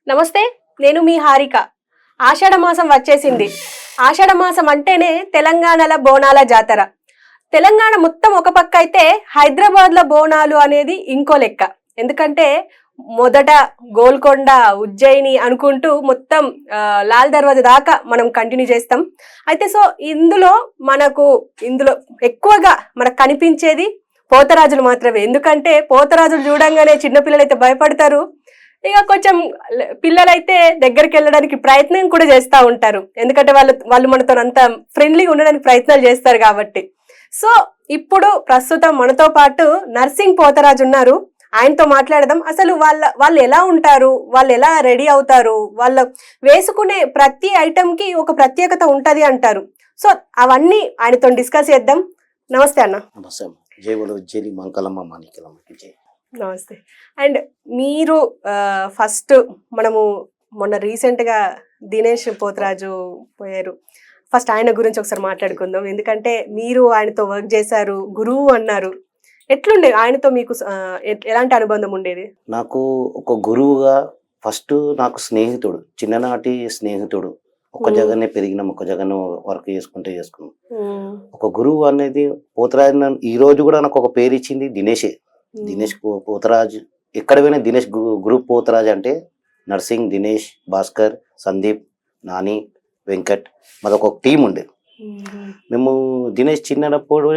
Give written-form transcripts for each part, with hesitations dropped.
నమస్తే, నేను మీ హారిక. ఆషాఢ మాసం వచ్చేసింది. ఆషాఢ మాసం అంటేనే తెలంగాణల బోనాల జాతర. తెలంగాణ మొత్తం ఒక పక్క అయితే హైదరాబాద్లో బోనాలు అనేది ఇంకో లెక్క. ఎందుకంటే మొదట గోల్కొండ, ఉజ్జయిని అనుకుంటూ మొత్తం లాల్ దర్వాజా దాకా మనం కంటిన్యూ చేస్తాం. అయితే ఇందులో ఎక్కువగా మనకు కనిపించేది పోతరాజులు మాత్రమే. ఎందుకంటే పోతరాజులు చూడంగానే చిన్నపిల్లలు అయితే భయపడతారు. ఇక కొంచెం పిల్లలైతే దగ్గరికి వెళ్ళడానికి ప్రయత్నం కూడా చేస్తూ ఉంటారు. ఎందుకంటే వాళ్ళు మనతో అంత ఫ్రెండ్లీగా ఉండడానికి ప్రయత్నాలు చేస్తారు కాబట్టి. ఇప్పుడు ప్రస్తుతం మనతో పాటు నర్సింగ్ పోతరాజు ఉన్నారు. ఆయనతో మాట్లాడదాం. అసలు వాళ్ళు ఎలా ఉంటారు, వాళ్ళు ఎలా రెడీ అవుతారు, వాళ్ళు వేసుకునే ప్రతి ఐటమ్ కి ఒక ప్రత్యేకత ఉంటది అంటారు. అవన్నీ ఆయనతో డిస్కస్ చేద్దాం. నమస్తే అన్న. నమస్తే. అండ్ మీరు ఫస్ట్ మనము మొన్న రీసెంట్ గా దినేష్ పోతరాజు పోయారు. ఫస్ట్ ఆయన గురించి ఒకసారి మాట్లాడుకుందాం. ఎందుకంటే మీరు ఆయనతో వర్క్ చేశారు, గురువు అన్నారు. ఎట్లుండే ఆయనతో మీకు ఎలాంటి అనుబంధం ఉండేది? నాకు ఒక గురువుగా ఫస్ట్ నాకు స్నేహితుడు, చిన్ననాటి స్నేహితుడు. ఒక జగన్నే పెరిగినాం, ఒక జగన్ వర్క్ చేసుకున్నాం. ఒక గురువు అనేది పోతరాజు. ఈ రోజు కూడా నాకు ఒక పేరు ఇచ్చింది దినేషే. దినేష్ పోతరాజు. ఎక్కడ పోయినా దినేష్ గ్రూప్ పోతరాజు అంటే నర్సింగ్, దినేష్, భాస్కర్, సందీప్, నాని, వెంకట్, మాదొక టీం ఉండేది. మేము దినేష్ చిన్నప్పుడు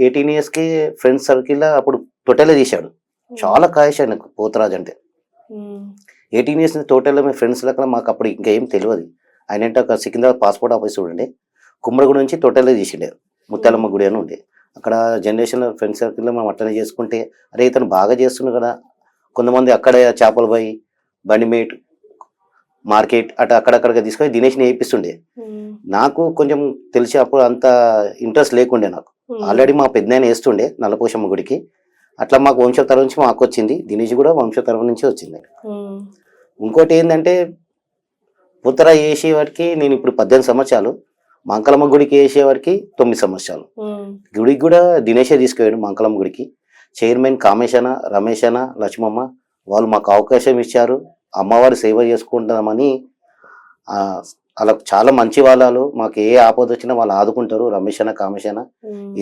18 yearsకి ఫ్రెండ్స్ సర్కిల్లో అప్పుడు టోటలే తీశాడు. చాలా కాయశాడు నాకు పోతరాజు అంటే. 18 years టోటల్లో మేము ఫ్రెండ్స్ లెక్క. మాకు అప్పుడు ఇంకా ఏం తెలియదు. ఆయన అంటే ఒక సికింద్రాబాద్ పాస్పోర్ట్ ఆఫీస్ ఉండే, కుమ్మరగుడి నుంచి టోటలే తీసిండే. ముత్యాలమ్మ గుడి అని ఉండే. అక్కడ జనరేషన్ ఫ్రెండ్స్ సర్కిల్లో మేము అట్లనే చేసుకుంటే, అరే ఇతను బాగా చేస్తున్నాడు కదా. కొంతమంది అక్కడే చేపల బాయి, బండిమేట్, మార్కెట్ అక్కడక్కడికి తీసుకొని దినేష్ని వేయిస్తుండే. నాకు కొంచెం తెలిసి అప్పుడు అంత ఇంట్రెస్ట్ లేకుండే. నాకు ఆల్రెడీ మా పెద్దనాయన వేస్తుండే నల్లపోషమ్మ గుడికి. అట్లా మాకు వంశతరం నుంచి మాకు వచ్చింది. దినేష్ కూడా వంశతరం నుంచి వచ్చింది. ఇంకోటి ఏంటంటే పుత్తర వేసేవాడికి నేను ఇప్పుడు 18 సంవత్సరాలు, మంకలమ్మ గుడికి వేసేవాడికి 9 సంవత్సరాలు. గుడికి కూడా దినేషే తీసుకుపోయాడు. మంకలమ్మ గుడికి చైర్మన్ కామేశన, రమేశన, లక్ష్మమ్మ వాళ్ళు మాకు అవకాశం ఇచ్చారు. అమ్మవారి సేవ చేసుకుంటామని. అలా చాలా మంచి వాళ్ళు. మాకు ఏ ఆపద వచ్చినా వాళ్ళు ఆదుకుంటారు. రమేశన, కామేశన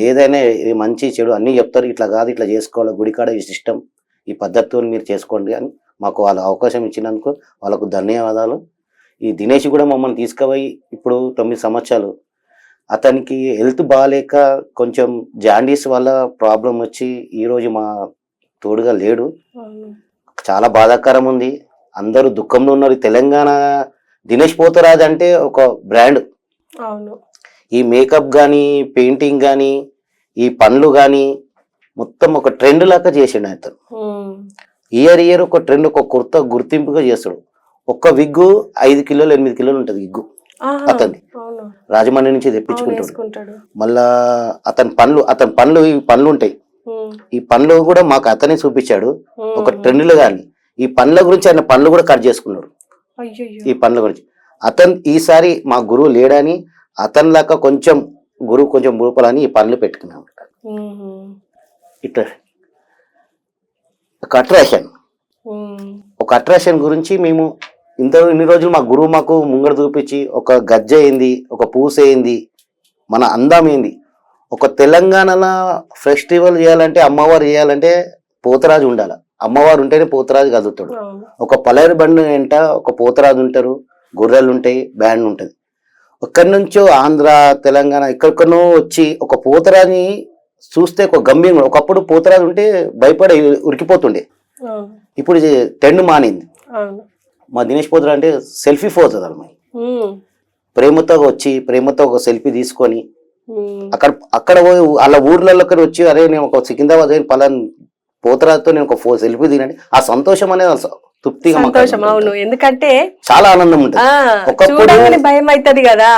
ఏదైనా మంచి చెడు అన్నీ చెప్తారు. ఇట్లా కాదు, ఇట్లా చేసుకోవాలి, గుడికాడ ఈ సిస్టమ్, ఈ పద్ధతితో మీరు చేసుకోండి అని మాకు వాళ్ళ అవకాశం ఇచ్చినందుకు వాళ్ళకు ధన్యవాదాలు. ఈ దినేష్ కూడా మమ్మల్ని తీసుకుపోయి ఇప్పుడు 9 సంవత్సరాలు. అతనికి హెల్త్ బాగాలేక కొంచెం జాండీస్ వల్ల ప్రాబ్లం వచ్చి ఈరోజు మా తోడుగా లేడు. చాలా బాధాకరం ఉంది. అందరూ దుఃఖంలో ఉన్నారు. తెలంగాణ దినేష్ పోతరాజు అంటే ఒక బ్రాండ్. ఈ మేకప్ కానీ, పెయింటింగ్ కానీ, ఈ పనులు కానీ మొత్తం ఒక ట్రెండ్ లాగా చేసిండు అతను. ఇయర్ ఒక ట్రెండ్, ఒక కొత్త గుర్తింపుగా చేస్తాడు. ఒక్క విగ్గు 5 కిలోలు 8 కిలోలు ఉంటుంది విగ్గు అతన్ని. రాజమండ్రి నుంచి తెప్పించుకుంటాడు. మళ్ళా అతని పనులు ఈ పనులు ఉంటాయి. ఈ పనులు కూడా మాకు అతనే చూపించాడు. ఒక ట్రెండ్లు కానీ ఈ పనుల గురించి ఆయన పనులు కూడా కట్ చేసుకున్నాడు. ఈ పనుల గురించి అతను ఈసారి మా గురువు లేడని అతని లాగా కొంచెం గురువు కొంచెం రూపాలని ఈ పనులు పెట్టుకున్నాం. ఇట్లా ఒక అట్రాక్షన్ గురించి మేము ఇన్ని రోజులు మా గురువు మాకు ముంగడు చూపించి ఒక గజ్జ ఏంది, ఒక పూస ఏంది, మన అందం ఏంది. ఒక తెలంగాణలో ఫెస్టివల్ చేయాలంటే, అమ్మవారు చేయాలంటే పోతరాజు ఉండాలి. అమ్మవారు ఉంటేనే పోతరాజు కదులుతాడు. ఒక పలేరు బండి వెంట ఒక పోతరాజు ఉంటారు, గొర్రెలు ఉంటాయి, బ్యాండ్ ఉంటుంది. ఎక్కడి నుంచో ఆంధ్ర, తెలంగాణ ఎక్కడికనో వచ్చి ఒక పోతరాజుని చూస్తే ఒక గంభీరం. ఒకప్పుడు పోతరాజు ఉంటే భయపడి ఉరికిపోతుండే. ఇప్పుడు టెండ్ మానింది. మా దినేష్ పోతరాజు అంటే సెల్ఫీ పోతుంది అమ్మాయి. ప్రేమతో వచ్చి ప్రేమతో ఒక సెల్ఫీ తీసుకొని అక్కడ అలా ఊర్లలోకి వచ్చి, అరే నేను ఒక సికింద్రాబాద్ పలాన్ పోతరాజుతో నేను ఒక సెల్ఫీ దిగండి. ఆ సంతోషం అనేది తృప్తిగా. అవును, ఎందుకంటే చాలా ఆనందం ఉంటుంది. భయం అవుతుంది కదా,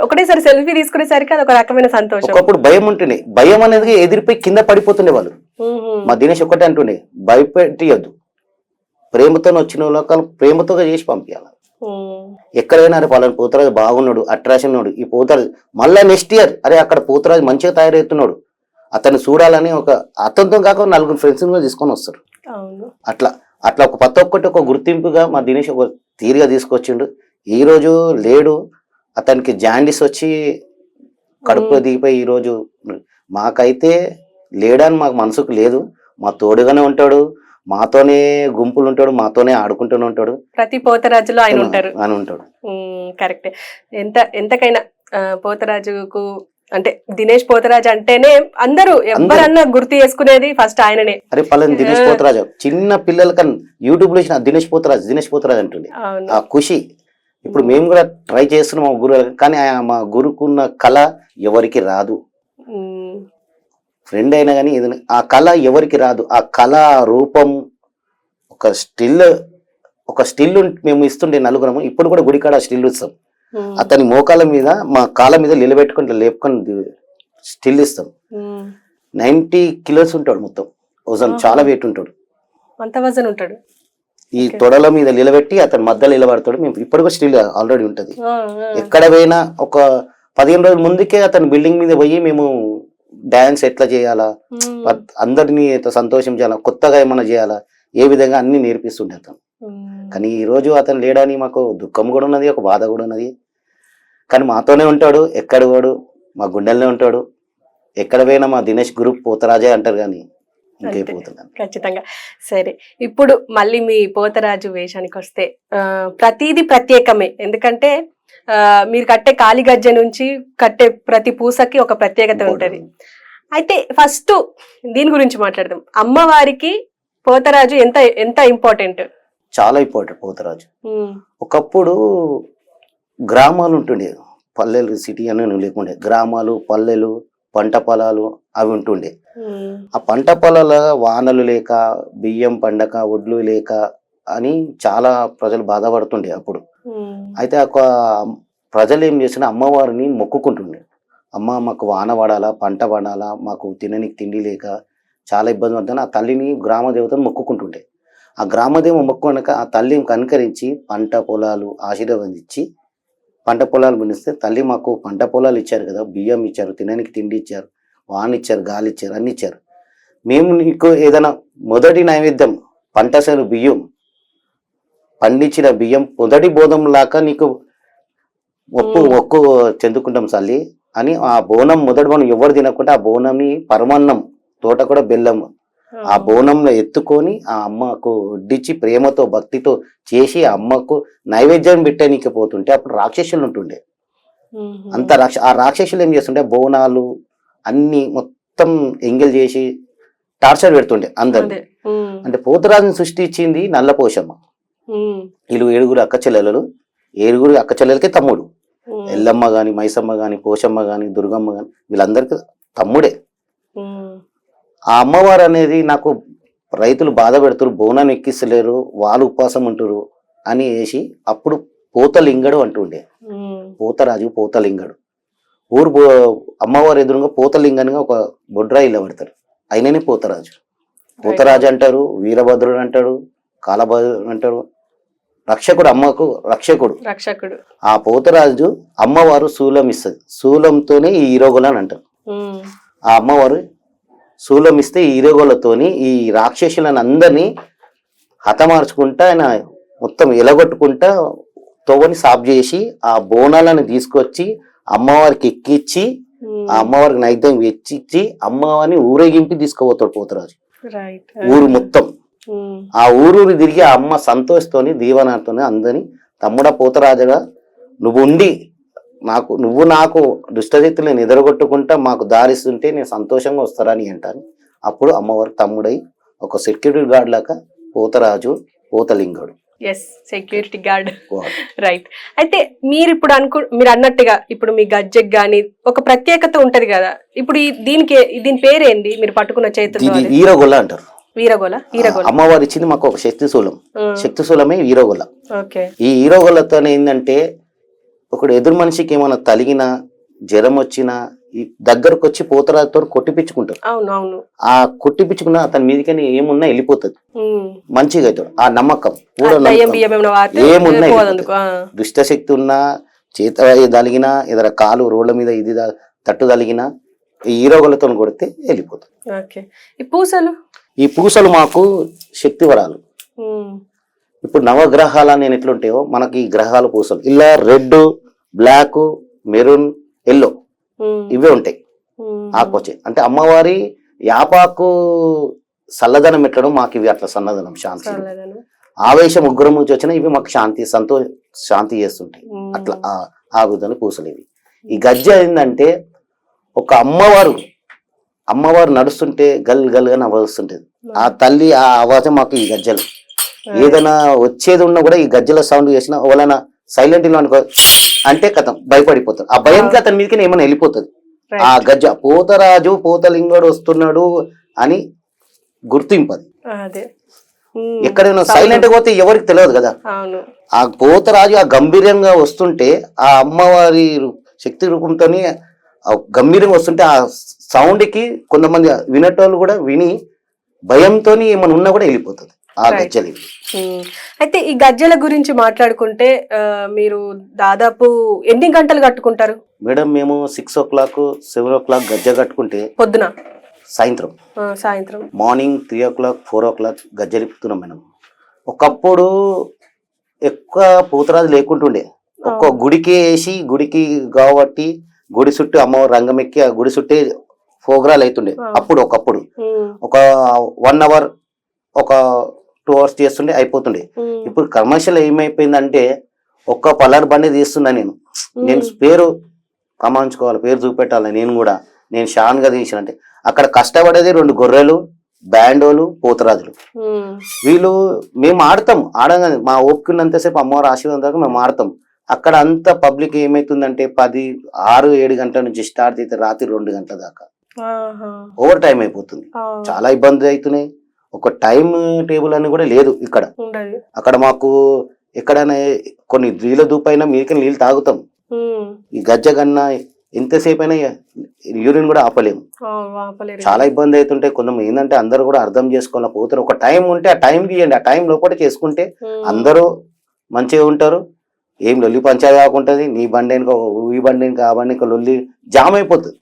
ఒకటేసారి సెల్ఫీ తీసుకునేసరికి అది ఒక రకమైన సంతోషం. ఒకప్పుడు భయం ఉంటుండే. భయం అనేది ఎదిరిపోయి కింద పడిపోతుండే వాళ్ళు. మా దినేష్ ఒకటే అంటుండే, భయపెట్టియద్దు, ప్రేమతో వచ్చిన లోకాలు ప్రేమతో చేసి పంపించాలి. ఎక్కడైనా అరే వాళ్ళని పోతరాజు బాగున్నాడు, అట్రాక్షన్ ఉన్నాడు ఈ పోతరాజు, మళ్ళీ నెక్స్ట్ ఇయర్ అరే అక్కడ పోతరాజు మంచిగా తయారవుతున్నాడు, అతన్ని చూడాలని ఒక అతనితో కాక 4 ఫ్రెండ్స్ తీసుకొని వస్తారు. అట్లా అట్లా ప్రతి ఒక్కటి ఒక గుర్తింపుగా మా దినేష్ ఒక తీరుగా తీసుకొచ్చిండు. ఈ రోజు లేడు, అతనికి జాండీస్ వచ్చి కడుపులో దిగిపోయి ఈ రోజు మాకైతే లేడని మాకు మనసుకు లేదు. మా తోడుగానే ఉంటాడు, మాతోనే గుంపులు ఉంటాడు, మాతోనే ఆడుకుంటూనే ఉంటాడు. ప్రతి పోతరాజులో ఆయన ఉంటారు. ఆయన ఉంటాడు. కరెక్టే. ఎంతకైనా పోతరాజుకు అంటే దినేష్ పోతరాజు అంటేనే అందరూ ఎవరన్నా గుర్తు చేసుకునేది ఫస్ట్ ఆయననే. అరే పలానా దినేష్ పోతరాజు, చిన్న పిల్లల కన్నా యూట్యూబ్ లో దినేష్ పోతరాజు అంటుంది. ఆ ఖుషి ఇప్పుడు మేము కూడా ట్రై చేస్తున్నాం మా గురు, కానీ మా గురుకున్న కళ ఎవరికి రాదు. ఫ్రెండ్ అయినా కానీ ఆ కళ ఎవరికి రాదు. ఆ కళ రూపం ఒక స్టిల్ మేము ఇస్తుండే నలుగురము. ఇప్పుడు కూడా గుడికాడ స్టిల్ ఇస్తాం. అతని మోకాల మీద మా కాళ్ళ మీద నిలబెట్టుకుని లేపుకొని స్టిల్ ఇస్తాం. 90 కిలోస్ ఉంటాడు మొత్తం వజన్, చాలా వెయిట్ ఉంటాడు. అంత వజన్ ఉంటాడు. ఈ తొడల మీద నిలబెట్టి అతను మధ్యలో నిలబడతాడు. మేము ఇప్పుడు కూడా స్టిల్ ఆల్రెడీ ఉంటది. ఎక్కడ పోయినా ఒక 15 రోజుల ముందుకే అతను బిల్డింగ్ మీద పోయి మేము డాన్స్ ఎట్లా చేయాలా, అందరినీ సంతోషించాలా, కొత్తగా ఏమైనా చేయాలా, ఏ విధంగా అన్ని నేర్పిస్తుండే అతను. కానీ ఈ రోజు అతను లేడని మాకు దుఃఖం కూడా ఉన్నది, ఒక బాధ కూడా ఉన్నది. కానీ మాతోనే ఉంటాడు, ఎక్కడ వాడు మా గుండెల్నే ఉంటాడు. ఎక్కడ పోయినా మా దినేష్ గ్రూప్ పోతరాజే అంటారు, కానీ ఇంకైపోతున్నాను. ఖచ్చితంగా. సరే, ఇప్పుడు మళ్ళీ మీ పోతరాజు వేషానికి వస్తే ప్రతిదీ ప్రత్యేకమే. ఎందుకంటే మీరు కట్టే కాలి గజ్జె నుంచి కట్టే ప్రతి పూసకి ఒక ప్రత్యేకత ఉంటది. అయితే ఫస్ట్ దీని గురించి మాట్లాడదాం. అమ్మవారికి పోతరాజు ఎంత ఎంత ఇంపార్టెంట్? చాలా ఇంపార్టెంట్ పోతరాజు. ఒకప్పుడు గ్రామాలు ఉంటుండే, పల్లెలు సిటీ అని లేకుండే. గ్రామాలు, పల్లెలు, పంట పొలాలు అవి ఉంటుండే. ఆ పంట పొలాల వానలు లేక, బియ్యం పండక, ఒడ్లు లేక అని చాలా ప్రజలు బాధపడుతుండే అప్పుడు. అయితే ఒక ప్రజలు ఏం చేసిన అమ్మవారిని మొక్కుకుంటుండే. అమ్మ మాకు వాన పడాలా, పంట పడాలా, మాకు తిననికి తిండి లేక చాలా ఇబ్బంది పడుతుంది. ఆ తల్లిని గ్రామ దేవతను మొక్కుకుంటుండే. ఆ గ్రామదేవ మొక్కుకున్నాక ఆ తల్లిని కనుకరించి పంట పొలాలు ఆశీర్వదించి పంట పొలాలు పండిస్తే, తల్లి మాకు పంట పొలాలు ఇచ్చారు కదా, బియ్యం ఇచ్చారు, తినడానికి తిండి ఇచ్చారు, వాన ఇచ్చారు, గాలి ఇచ్చారు, అన్ని ఇచ్చారు. మేము నీకు ఏదైనా మొదటి నైవేద్యం పంట సేను బియ్యం పండించిన బియ్యం మొదటి బోధం లాగా నీకు మొక్కు చెందుకుంటాం తల్లి అని. ఆ బోనం మొదటి బోనం ఎవరు తినకుండా ఆ బోనంని పరమాన్నం, తోట కూడా బెల్లం, ఆ బోనంలో ఎత్తుకొని ఆ అమ్మకు వడ్డించి ప్రేమతో భక్తితో చేసి ఆ అమ్మకు నైవేద్యం పెట్టడానికి పోతుంటే అప్పుడు రాక్షసులు ఉంటుండే. ఆ రాక్షసులు ఏం చేస్తుంటే బోనాలు అన్ని మొత్తం ఎంగిల్ చేసి టార్చర్ పెడుతుండే అందరిని. అంటే పోతరాజుని సృష్టించింది నల్లపోషమ్మ. వీళ్ళు 7 అక్క చెల్లెలు, 7 అక్క చెల్లెలకి తమ్ముడు. ఎల్లమ్మ గాని, మైసమ్మ గాని, పోషమ్మ గాని, దుర్గమ్మ గాని వీళ్ళందరికీ తమ్ముడే. ఆ అమ్మవారు అనేది నాకు రైతులు బాధ పెడుతురు, బోనాన్ని ఎక్కిస్తలేరు, వాళ్ళు ఉపవాసం ఉంటారు అని వేసి అప్పుడు పోతలింగడు అంటుండే. పోతరాజు పోతలింగడు ఊరు అమ్మవారు ఎదురుగా పోతలింగనిగా ఒక బొడ్రాయి ఇలా పెడతారు. అయిననే పోతరాజు. పోతరాజు అంటారు, వీరభద్రుడు అంటాడు, కాలభద్రుడు అంటారు, రక్షకుడు, అమ్మకు రక్షకుడు. ఆ పోతరాజు అమ్మవారు శూలం ఇస్తుంది. శూలంతోనే ఈ ఈరోగోలు అని అంటారు. ఆ అమ్మవారు శూలం ఇస్తే ఈ ఈరోగోలతోని ఈ రాక్షసులను అందరినీ హతమార్చుకుంటా ఆయన మొత్తం ఎలగొట్టుకుంటా తోవని సాఫ్ చేసి ఆ బోనాలను తీసుకొచ్చి అమ్మవారికి ఎక్కిచ్చి ఆ అమ్మవారికి నైవేద్యం వెచ్చిచ్చి అమ్మవారిని ఊరేగింపి తీసుకుపోతాడు పోతరాజు ఊరు మొత్తం. ఆ ఊరు తిరిగి ఆ అమ్మ సంతోషతోని దీవనాతోని అందరినీ తమ్ముడ పోతరాజుగా నువ్వు నాకు దుష్టశక్తులను ఎదరగొట్టుకుంటా మాకు దారిస్తుంటే నేను సంతోషంగా వస్తారని అంటాను. అప్పుడు అమ్మవారు తమ్ముడై ఒక సెక్యూరిటీ గార్డ్ లాగా Potharaju Pothalingadu. Security guard. Right. అయితే మీరు ఇప్పుడు మీరు అన్నట్టుగా ఇప్పుడు మీ గజ్జెకి గాని ఒక ప్రత్యేకత ఉంటది కదా. ఇప్పుడు దీని పేరేంది మీరు పట్టుకున్న చేతులు? వీరగొల్ల అంటారు. వీరగోల. అమ్మవారు ఇచ్చింది మాకు ఒక శక్తి శూలం. శక్తి శూలమే వీరగొల్ల. ఈ వీరగొల్లతో ఏంటంటే ఒకడు ఎదురు మనిషికి ఏమైనా తలిగినా జ్వరం వచ్చినా దగ్గరకు వచ్చి పోతరాజుతో కొట్టిపించుకుంటారు. ఆ కొట్టిపించుకున్న అతని మీదకని ఏమున్నా వెళ్ళిపోతుంది, మంచిగా అవుతాడు. ఆ నమ్మకం ఏమున్నా దుష్టశక్తి ఉన్నా, చేత తలిగినా, ఎదర కాలు రోడ్ల మీద ఇది తట్టు తలిగినా ఈ ఈరోగులతో కొడితే వెళ్ళిపోతుంది. ఈ పూసలు మాకు శక్తి వరాలు. ఇప్పుడు నవగ్రహాలు అని ఎట్లుంటాయో మనకి ఈ గ్రహాలు పూసలు ఇలా రెడ్, బ్లాక్, మెరూన్, ఎల్లో ఇవే ఉంటాయి ఆకుపచ్చ. అంటే అమ్మవారి యాపాకు చల్లదనం ఎట్లడం మాకు ఇవి అట్లా సన్నదనం, శాంతి, ఆవేశం, ఉగ్రం నుంచి వచ్చిన ఇవి మాకు శాంతి చేస్తుంటాయి. అట్లా ఆ విధంగా పూసలు ఇవి. ఈ గజ్జ ఏంటంటే ఒక అమ్మవారు నడుస్తుంటే గల్ గల్ అని వస్తుంటది. ఆ తల్లి ఆ ఆవాజం మాకు ఈ గజ్జలు. ఏదైనా వచ్చేది ఉన్నా కూడా ఈ గజ్జల సౌండ్ చేసినా ఎవరైనా సైలెంట్ లో అనుకో అంటే కథం భయపడిపోతారు. ఆ భయంకి అతని మీదకి ఏమైనా వెళ్ళిపోతుంది. ఆ గజ్జ పోతరాజు పోతలింగడు వస్తున్నాడు అని గుర్తింపది. ఎక్కడైనా సైలెంట్ పోతే ఎవరికి తెలియదు కదా. ఆ పోతరాజు ఆ గంభీరంగా వస్తుంటే ఆ అమ్మవారి శక్తి రూపంతో గంభీరంగా వస్తుంటే ఆ సౌండ్ కి కొంతమంది వినేటోళ్ళు కూడా విని భయంతో ఏమైనా ఉన్నా కూడా వెళ్ళిపోతుంది ఆ గజ్జలు. అయితే ఈ గజ్జల గురించి మాట్లాడుకుంటే మీరు దాదాపు ఎన్ని గంటలు కట్టుకుంటారు మేడం? మేము 6 o'clock 7 o'clock గజ్జ కట్టుకుంటే పొద్దున, సాయంత్రం మార్నింగ్ 3 o'clock 4 o'clock గజ్జలిపుతున్నాం మేడం. ఒకప్పుడు ఎక్కువ పూతరాజు లేకుంటుండే, ఒక్క గుడికి వేసి గుడికి కాబట్టి గుడి చుట్టూ అమ్మవారు రంగం ఎక్కి ఆ గుడి చుట్టే ప్రోగ్రాలు అవుతుండే. ఒకప్పుడు ఒక 1 hour ఒక 2 hours చేస్తుండే అయిపోతుండే. ఇప్పుడు కమర్షియల్ ఏమైపోయిందంటే ఒక్క పల్లర్ బండి తీస్తున్నా నేను పేరు కమాంచుకోవాలి, పేరు చూపెట్టాలి. నేను షాన్ గా తీసినంటే అక్కడ కష్టపడేది 2 గొర్రెలు, బ్యాండోలు, పోతరాజులు. వీళ్ళు మేము ఆడగానే మా ఓపుకున్నంతసేపు అమ్మవారి ఆశీర్వాదం దాకా మేము ఆడతాం. అక్కడ అంత పబ్లిక్ ఏమైతుందంటే 6-7 గంటల నుంచి స్టార్ట్ అయితే రాత్రి 2 గంటల దాకా ఓవర్ టైం అయిపోతుంది. చాలా ఇబ్బంది అవుతున్నాయి. ఒక టైం టేబుల్ అని కూడా లేదు ఇక్కడ. అక్కడ మాకు ఎక్కడైనా కొన్ని నీళ్ళ దూపైనా మీదకి నీళ్ళు తాగుతాం. ఈ గజ్జ కన్నా ఎంతసేపు అయినా యూరిన్ కూడా ఆపలేము. చాలా ఇబ్బంది అవుతుంటే కొంతమంది ఏంటంటే అందరూ కూడా అర్థం చేసుకోవాలి. పోతారు ఒక టైం ఉంటే ఆ టైం ఇవ్వండి, ఆ టైం లోపల చేసుకుంటే అందరూ మంచిగా ఉంటారు. ఏం లొల్లి పంచాయతీ కాకుంటది. నీ బండి ఈ బండి ఆ బండి లొల్లి జామ్ అయిపోతుంది.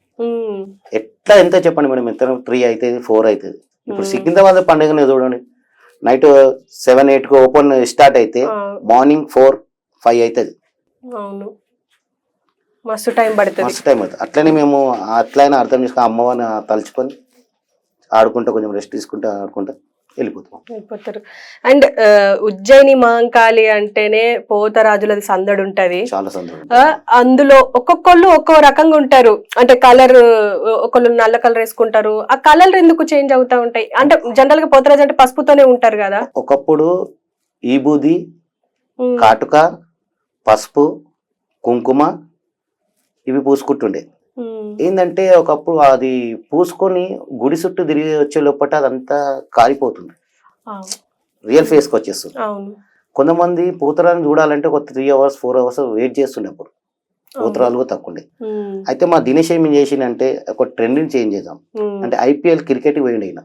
ఎట్లా ఎంత చెప్పండి మేడం, ఎంత 3 అవుతుంది 4 అవుతుంది. ఇప్పుడు సికింద్రాబాద్ పండుగనే చూడండి, నైట్ 7-8 ఓపెన్ స్టార్ట్ అయితే మార్నింగ్ 4-5 అవుతుంది. మస్తు టైం పడుతుంది. అట్లనే మేము అట్లయినా అర్థం చేసుకుని అమ్మవారిని తలుచుకొని ఆడుకుంటా కొంచెం రెస్ట్ తీసుకుంటా ఆడుకుంటా వెళ్ళిపోతారు. అండ్ ఉజ్జయిని మహంకాళి అంటేనే పోతరాజులది సందడి ఉంటది. అందులో ఒక్కొక్కళ్ళు ఒక్కో రకంగా ఉంటారు. అంటే కలర్ ఒకళ్ళు నల్ల కలర్ వేసుకుంటారు. ఆ కలర్ ఎందుకు చేంజ్ అవుతా ఉంటాయి? అంటే జనరల్ గా పోతరాజు అంటే పసుపుతోనే ఉంటారు కదా. ఒకప్పుడు ఈ బూది, కాటుక, పసుపు, కుంకుమ ఇవి పూసుకుంటుండే. ఏంటంటే ఒకప్పుడు అది పూసుకొని గుడి చుట్టూ తిరిగి వచ్చే లోపల అదంతా కారిపోతుంది, రియల్ ఫేస్ కి వచ్చేస్తుంది. కొంతమంది పూతరాన్ని చూడాలంటే ఒక 3 hours 4 hours వెయిట్ చేస్తుండే. అప్పుడు పూతరాలు తక్కువ. అయితే మా దినేష్ ఏం చేసిందంటే ఒక ట్రెండింగ్ చేంజ్ చేద్దాం అంటే IPL క్రికెట్ పోయింది. అయినా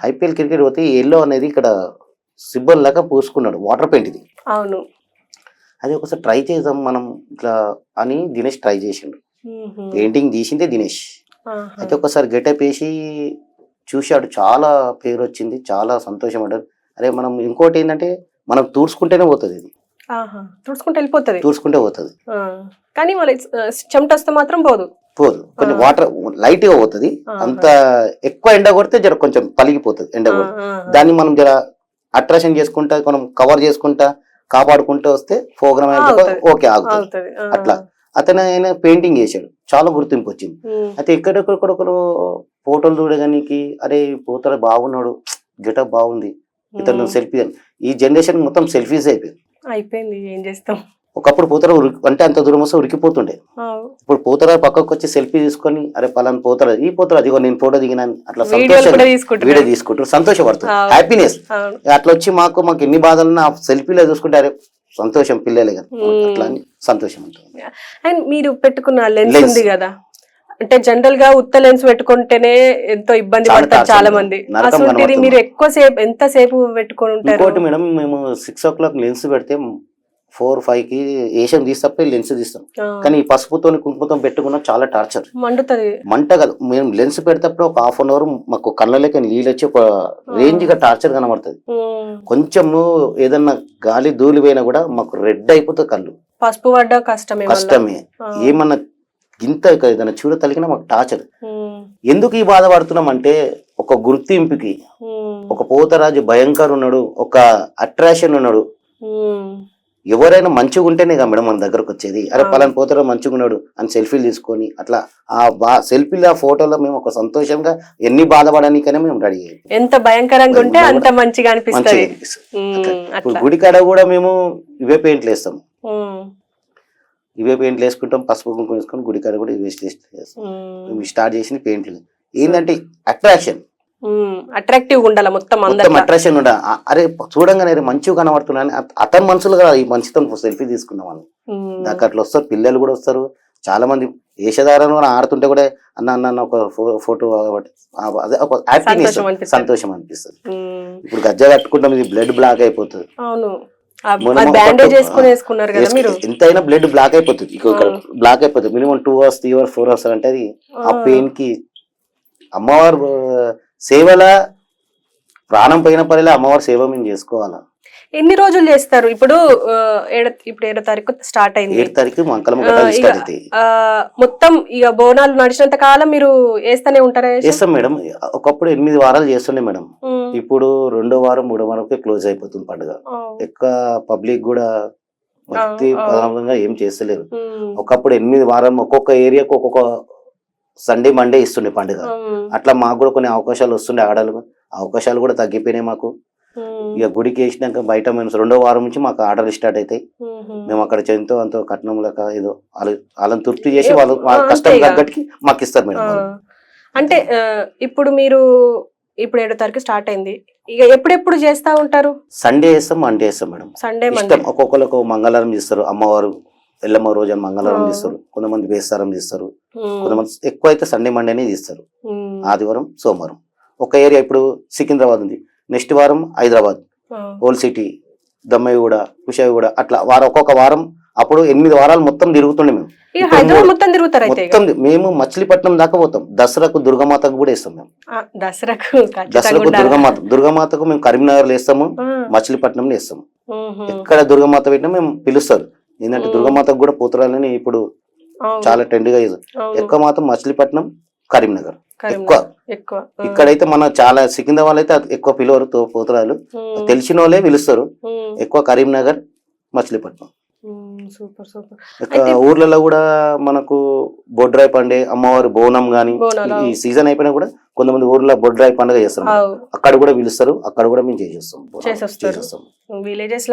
IPL క్రికెట్ పోతే ఎల్లో అనేది ఇక్కడ సిబ్బల్ లాగా పూసుకున్నాడు, వాటర్ పెయింట్ ఇది. అది ఒకసారి ట్రై చేద్దాం మనం ఇట్లా అని దినేష్ ట్రై చేసిండు. పెయింటింగ్ తీసిందే దినేష్. అయితే ఒకసారి గెటప్ వేసి చూశాడు, చాలా పేరు వచ్చింది, చాలా సంతోషం పడ్డాడు. అరే మనం ఇంకోటి ఏంటంటే మనం తూర్చుకుంటేనే పోతుంది, ఇది తూర్చుకుంటే పోతుంది. కానీ చెమట వస్తే మాత్రం పోదు. కొంచెం వాటర్ లైట్ గా పోతుంది. అంత ఎక్కువ ఎండ కొడితే జర కొంచెం పలిగిపోతుంది ఎండ కొడితే. దాన్ని మనం జర అట్రాక్షన్ చేసుకుంటా మనం కవర్ చేసుకుంటా కాపాడుకుంటూ వస్తే ప్రోగ్రామ్ ఓకే ఆగుతుంది. అట్లా అతను ఆయన పెయింటింగ్ చేశాడు, చాలా గుర్తింపు వచ్చింది. అయితే ఎక్కడెక్కడొకరు ఫోటోలు చూడడానికి అరే పోతర బాగున్నాడు, గెటప్ బాగుంది, ఇతను సెల్ఫీ అని. ఈ జనరేషన్ మొత్తం సెల్ఫీస్ అయిపోయింది. ఏం చేస్తాం, ఒకప్పుడు పోతర అంటే అంత దూరం వస్తే ఉరికిపోతుండే. ఇప్పుడు పోతర పక్కకు వచ్చి సెల్ఫీ తీసుకొని అరే పలానా పోతర ఈ పోతర అదిగో నేను ఫోటో దిగినాను అట్లా సంతోషంగా వీడియో తీసుకుంటారు, సంతోషపడుతుంది, హ్యాపీనెస్. అట్లా వచ్చి మాకు ఎన్ని బాధలున్నా సెల్ఫీలో చూసుకుంటే సంతోషం పిల్లలే కదా, అట్లా అని సంతోషం ఉంటుంది. అండ్ మీరు పెట్టుకున్న లెన్స్ ఉంది కదా, అంటే జనరల్ గా ఉత్త లెన్స్ పెట్టుకుంటేనే ఎంతో ఇబ్బంది పడతారు చాలా మంది. అసలు మీరు ఎక్కువ సేపు ఎంత సేపు పెట్టుకొని ఉంటారు? ఇంకోటి మేడం, మేము 6 o'clock లెన్స్ పెడితే 4-5కి ఏషియం తీస్తే లెన్స్ తీస్తాం. కానీ ఈ పసుపుతో కుంకుమతో పెట్టుకున్న చాలా టార్చర్, మండుతుంది. మంటగలు. మేము లెన్స్ పెడతప్పుడు ఒక హాఫ్ అన్ అవర్ మాకు కళ్ళలోకి నీళ్ళు వచ్చి ఒక రేంజ్ గా టార్చర్ కనబడుతుంది. కొంచెము ఏదన్నా గాలి ధూళి పోయినా కూడా మాకు రెడ్ అయిపోతుంది కళ్ళు. పసుపు పడ్డ కష్టమే. ఏమన్నా గింత ఏదైనా చూడ తలిగినా మాకు టార్చర్. ఎందుకు ఈ బాధ పడుతున్నాం అంటే ఒక గుర్తింపుకి ఒక పోతరాజు భయంకర్ ఉన్నాడు, ఒక అట్రాక్షన్ ఉన్నాడు. ఎవరైనా మంచిగా ఉంటేనే కదా మేడం మన దగ్గరకు వచ్చేది. అరే పలానా పోతరాజు మంచిగా ఉన్నాడు అని సెల్ఫీలు తీసుకొని అట్లా ఆ సెల్ఫీలు ఆ ఫోటోలో మేము ఒక సంతోషంగా ఎన్ని బాధపడడానికైనా మేము రెడీ అయ్యాం. ఎంత భయంకరంగా ఉంటే అంత మంచిగా అనిపిస్తుంది. ఇప్పుడు గుడి కాడ కూడా మేము ఇవే పెయింట్లు వేస్తాం, ఇవే పెయింట్లు వేసుకుంటాం, పసుపు కుంకుమ వేసుకొని గుడి కాడ కూడా ఇవే చేస్తాం. మేము స్టార్ట్ చేసిన పెయింట్లు ఏంటంటే అట్రాక్షన్, అట్రాక్టివ్ ఉండాలి మొత్తం అట్రాక్షన్ ఉండాలి. అరే చూడంగానే మంచిగా కనబడుతున్నాను అతని మనసులో కదా ఈ మంచితో సెల్ఫీ తీసుకున్నాం అని. నాకు అట్లా వస్తారు, పిల్లలు కూడా వస్తారు. చాలా మంది వేషధారణ కూడా ఆడుతుంటే కూడా అన్న ఒక ఫోటో, అదే ఒక హ్యాపీనెస్, సంతోషం అనిపిస్తుంది. ఇప్పుడు గజ్జ కట్టుకుంటాం, ఇది బ్లడ్ బ్లాక్ అయిపోతుంది. ఎంతైనా బ్లడ్ బ్లాక్ అయిపోతుంది, బ్లాక్ అయిపోతుంది. మినిమం 2 hours 3 hours 4 hours అంటే అది ఆ పెయిన్ కి అమ్మవారు సేవల ప్రాణం పోయిన పనిలో అమ్మవారి సేవ మేము చేసుకోవాలా. ఎన్ని రోజులు చేస్తారు? ఇప్పుడు 7వ తారీఖు స్టార్ట్ అయింది, 7వ తారీఖు మంగళం స్టార్ట్ అవుతాయి. మొత్తం ఇక బోనాలు నడిచినంత కాలం మీరు వేస్తూనే ఉంటారా? చేస్తాం మేడం. ఒకప్పుడు 8 వారాలు చేస్తుండే మేడం. ఇప్పుడు 2వ వారం 3వ వారంకే క్లోజ్ అయిపోతుంది పండుగ. ఎక్కువ పబ్లిక్ కూడా భక్తి ప్రధానంగా ఏం చేస్తలేరు. ఒకప్పుడు 8 వారం ఒక్కొక్క ఏరియాకు ఒక్కొక్క సండే మండే ఇస్తుండే పండుగ. అట్లా మాకు కూడా కొన్ని అవకాశాలు వస్తుండే ఆర్డర్లు, అవకాశాలు కూడా తగ్గిపోయినాయి మాకు. ఇక గుడికి వేసినాక బయట మేము 2వ వారం నుంచి మాకు ఆర్డర్లు స్టార్ట్ అవుతాయి. మేము అక్కడ ఎంతో అంతో కట్నం లెక్క ఏదో వాళ్ళని తృప్తి చేసి వాళ్ళు కష్టం తగ్గట్టుకి మాకు ఇస్తారు మేడం. అంటే ఇప్పుడు మీరు 7వ తారీఖు స్టార్ట్ అయింది, ఇక ఎప్పుడెప్పుడు చేస్తా ఉంటారు? సండే వేస్తాం, మండే వేస్తాం మేడం. సండే ఒక్కొక్కరికి మంగళవారం చేస్తారు, అమ్మవారు ఎల్లమ్మ రోజు మంగళవారం తీస్తారు, కొంతమంది బేస్తారం తీస్తారు, కొంతమంది ఎక్కువ అయితే సండే మండేనే తీస్తారు, ఆదివారం సోమవారం. ఒక ఏరియా ఇప్పుడు సికింద్రాబాద్ ఉంది, నెక్స్ట్ వారం హైదరాబాద్, ఓల్డ్ సిటీ, దమ్మయ్యగూడ, కుషాయిగూడ, అట్లా ఒక్కొక్క వారం. అప్పుడు 8 వారాలు మొత్తం తిరుగుతుండే మేము. మొత్తం మేము మచిలీపట్నం దాకా పోతాం. దసరాకు దుర్గమాతకు కూడా వేస్తాం మేము. దసరాకు దుర్గమాతకు మేము కరీంనగర్ లో వేస్తాము, మచిలీపట్నంలో వేస్తాము. ఎక్కడ దుర్గమాత పెట్టినా మేము పిలుస్తారు. ఏంటంటే దుర్గమాతకు కూడా పోతురాలని ఇప్పుడు చాలా ట్రెండ్ గా. ఎక్కువ మాత్రం మచిలీపట్నం, కరీంనగర్ ఎక్కువ. ఇక్కడైతే మన చాలా సికింద్రాబాద్ అయితే ఎక్కువ పిలువరు పోతురాలు, తెలిసిన వాళ్ళే పిలుస్తారు ఎక్కువ. కరీంనగర్, మచిలీపట్నం. ఊర్లలో కూడా మనకు బొడ్రాయి పండే అమ్మవారి బోనం గాని ఈ సీజన్ అయిపోయినా కూడా కొంతమంది ఊర్లో బొడ్రాయి పండుగ చేస్తారు, అక్కడ కూడా పిలుస్తారు, అక్కడ కూడా మేము చేసేస్తాం. విలేజెస్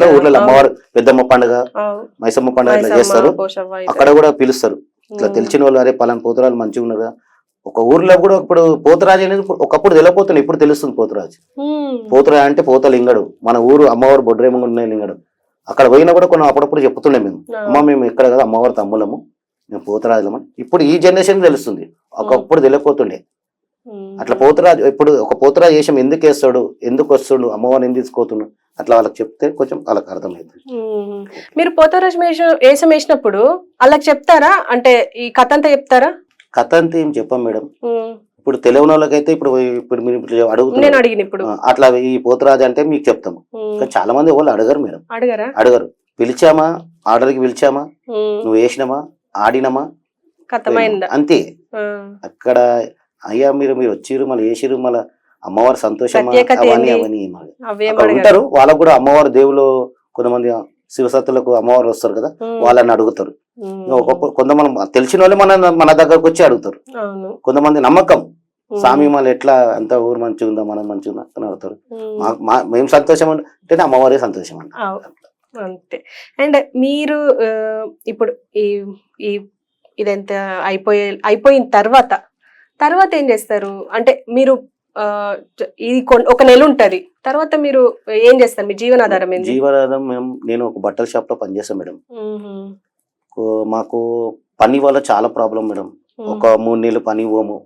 లో ఊర్లలో అమ్మవారు పెద్దమ్మ పండుగ, మైసమ్మ పండుగ ఇట్లా చేస్తారు, అక్కడ కూడా పిలుస్తారు. ఇట్లా తెలిసిన వాళ్ళు అరే పలానా పోతురాలు మంచిగా ఉన్నారు. ఒక ఊర్లో కూడా ఇప్పుడు పోతురాజు అనేది ఒకప్పుడు తెలియపోతుంది, ఇప్పుడు తెలుస్తుంది పోతురాజు. పోతురాజు అంటే పోత లింగడు, మన ఊరు అమ్మవారు బొడ్రేమంగా ఉన్న లింగడు. అక్కడ పోయినా కూడా కొన్ని అప్పుడప్పుడు చెప్తుండే మేము, అమ్మ మేము ఇక్కడ కదా అమ్మవారి తమ్ములము, మేము పోతురాజులమని. ఇప్పుడు ఈ జనరేషన్ తెలుస్తుంది, ఒకప్పుడు తెలియపోతుండే. అట్లా పోతురాజు ఇప్పుడు ఒక పోతురాజు వేషం ఎందుకు వేస్తాడు, ఎందుకు వస్తాడు, అమ్మవారిని ఎందుకు తీసుకోతున్నాడు, అట్లా వాళ్ళకి చెప్తే కొంచెం వాళ్ళకి అర్థమవుతుంది. మీరు పోతురాజు వేషం వేసినప్పుడు వాళ్ళకి చెప్తారా, అంటే ఈ కథ అంతా చెప్తారా? కథ అంతా ఏం చెప్పాం మేడం. ఇప్పుడు తెలియని వాళ్ళకైతే ఇప్పుడు మీరు అడుగుతున్నారు అట్లా ఈ పోతురాజు అంటే మీకు చెప్తాము, కానీ చాలా మంది వాళ్ళు అడగరు మేడం. అడగరు. పిలిచామా, ఆర్డర్కి పిలిచామా, నువ్వు వేసినామా, ఆడినమా, అంతే. అక్కడ అయ్యా మీరు వచ్చిర్రు మళ్ళీ వేసిర్రు మళ్ళీ అమ్మవారి సంతోషమా అవన్నీ అక్కడ ఉంటారు. వాళ్ళకు కూడా అమ్మవారి దేవులు కొంతమంది శివసత్తులకు అమ్మవారు వస్తారు కదా, వాళ్ళని అడుగుతారు. కొంతమంది తెలిసిన వాళ్ళు మన దగ్గరకు వచ్చి అడుగుతారు. కొంతమంది నమ్మకం, స్వామి మళ్ళీ ఎట్లా అంత ఊరు మంచిగా ఉందా, మనం మంచిగా ఉందా అని అడుగుతారు. మేము సంతోషం అంటే అమ్మవారి సంతోషం అంట అంతే. అండ్ మీరు ఇప్పుడు ఇదంతా అయిపోయిన తర్వాత ఏం చేస్తారు? అంటే మీరు ఇది ఒక నెల ఉంటది, తర్వాత మీరు ఏం చేస్తారు? మీ జీవనాధారం ఏంటి? జీవనాధారం నేను ఒక బట్టల షాప్ లో పనిచేస్తాను మేడం. మాకు పని వల్ల చాలా ప్రాబ్లం మేడం. ఒక 3 నెలలు పని పోము,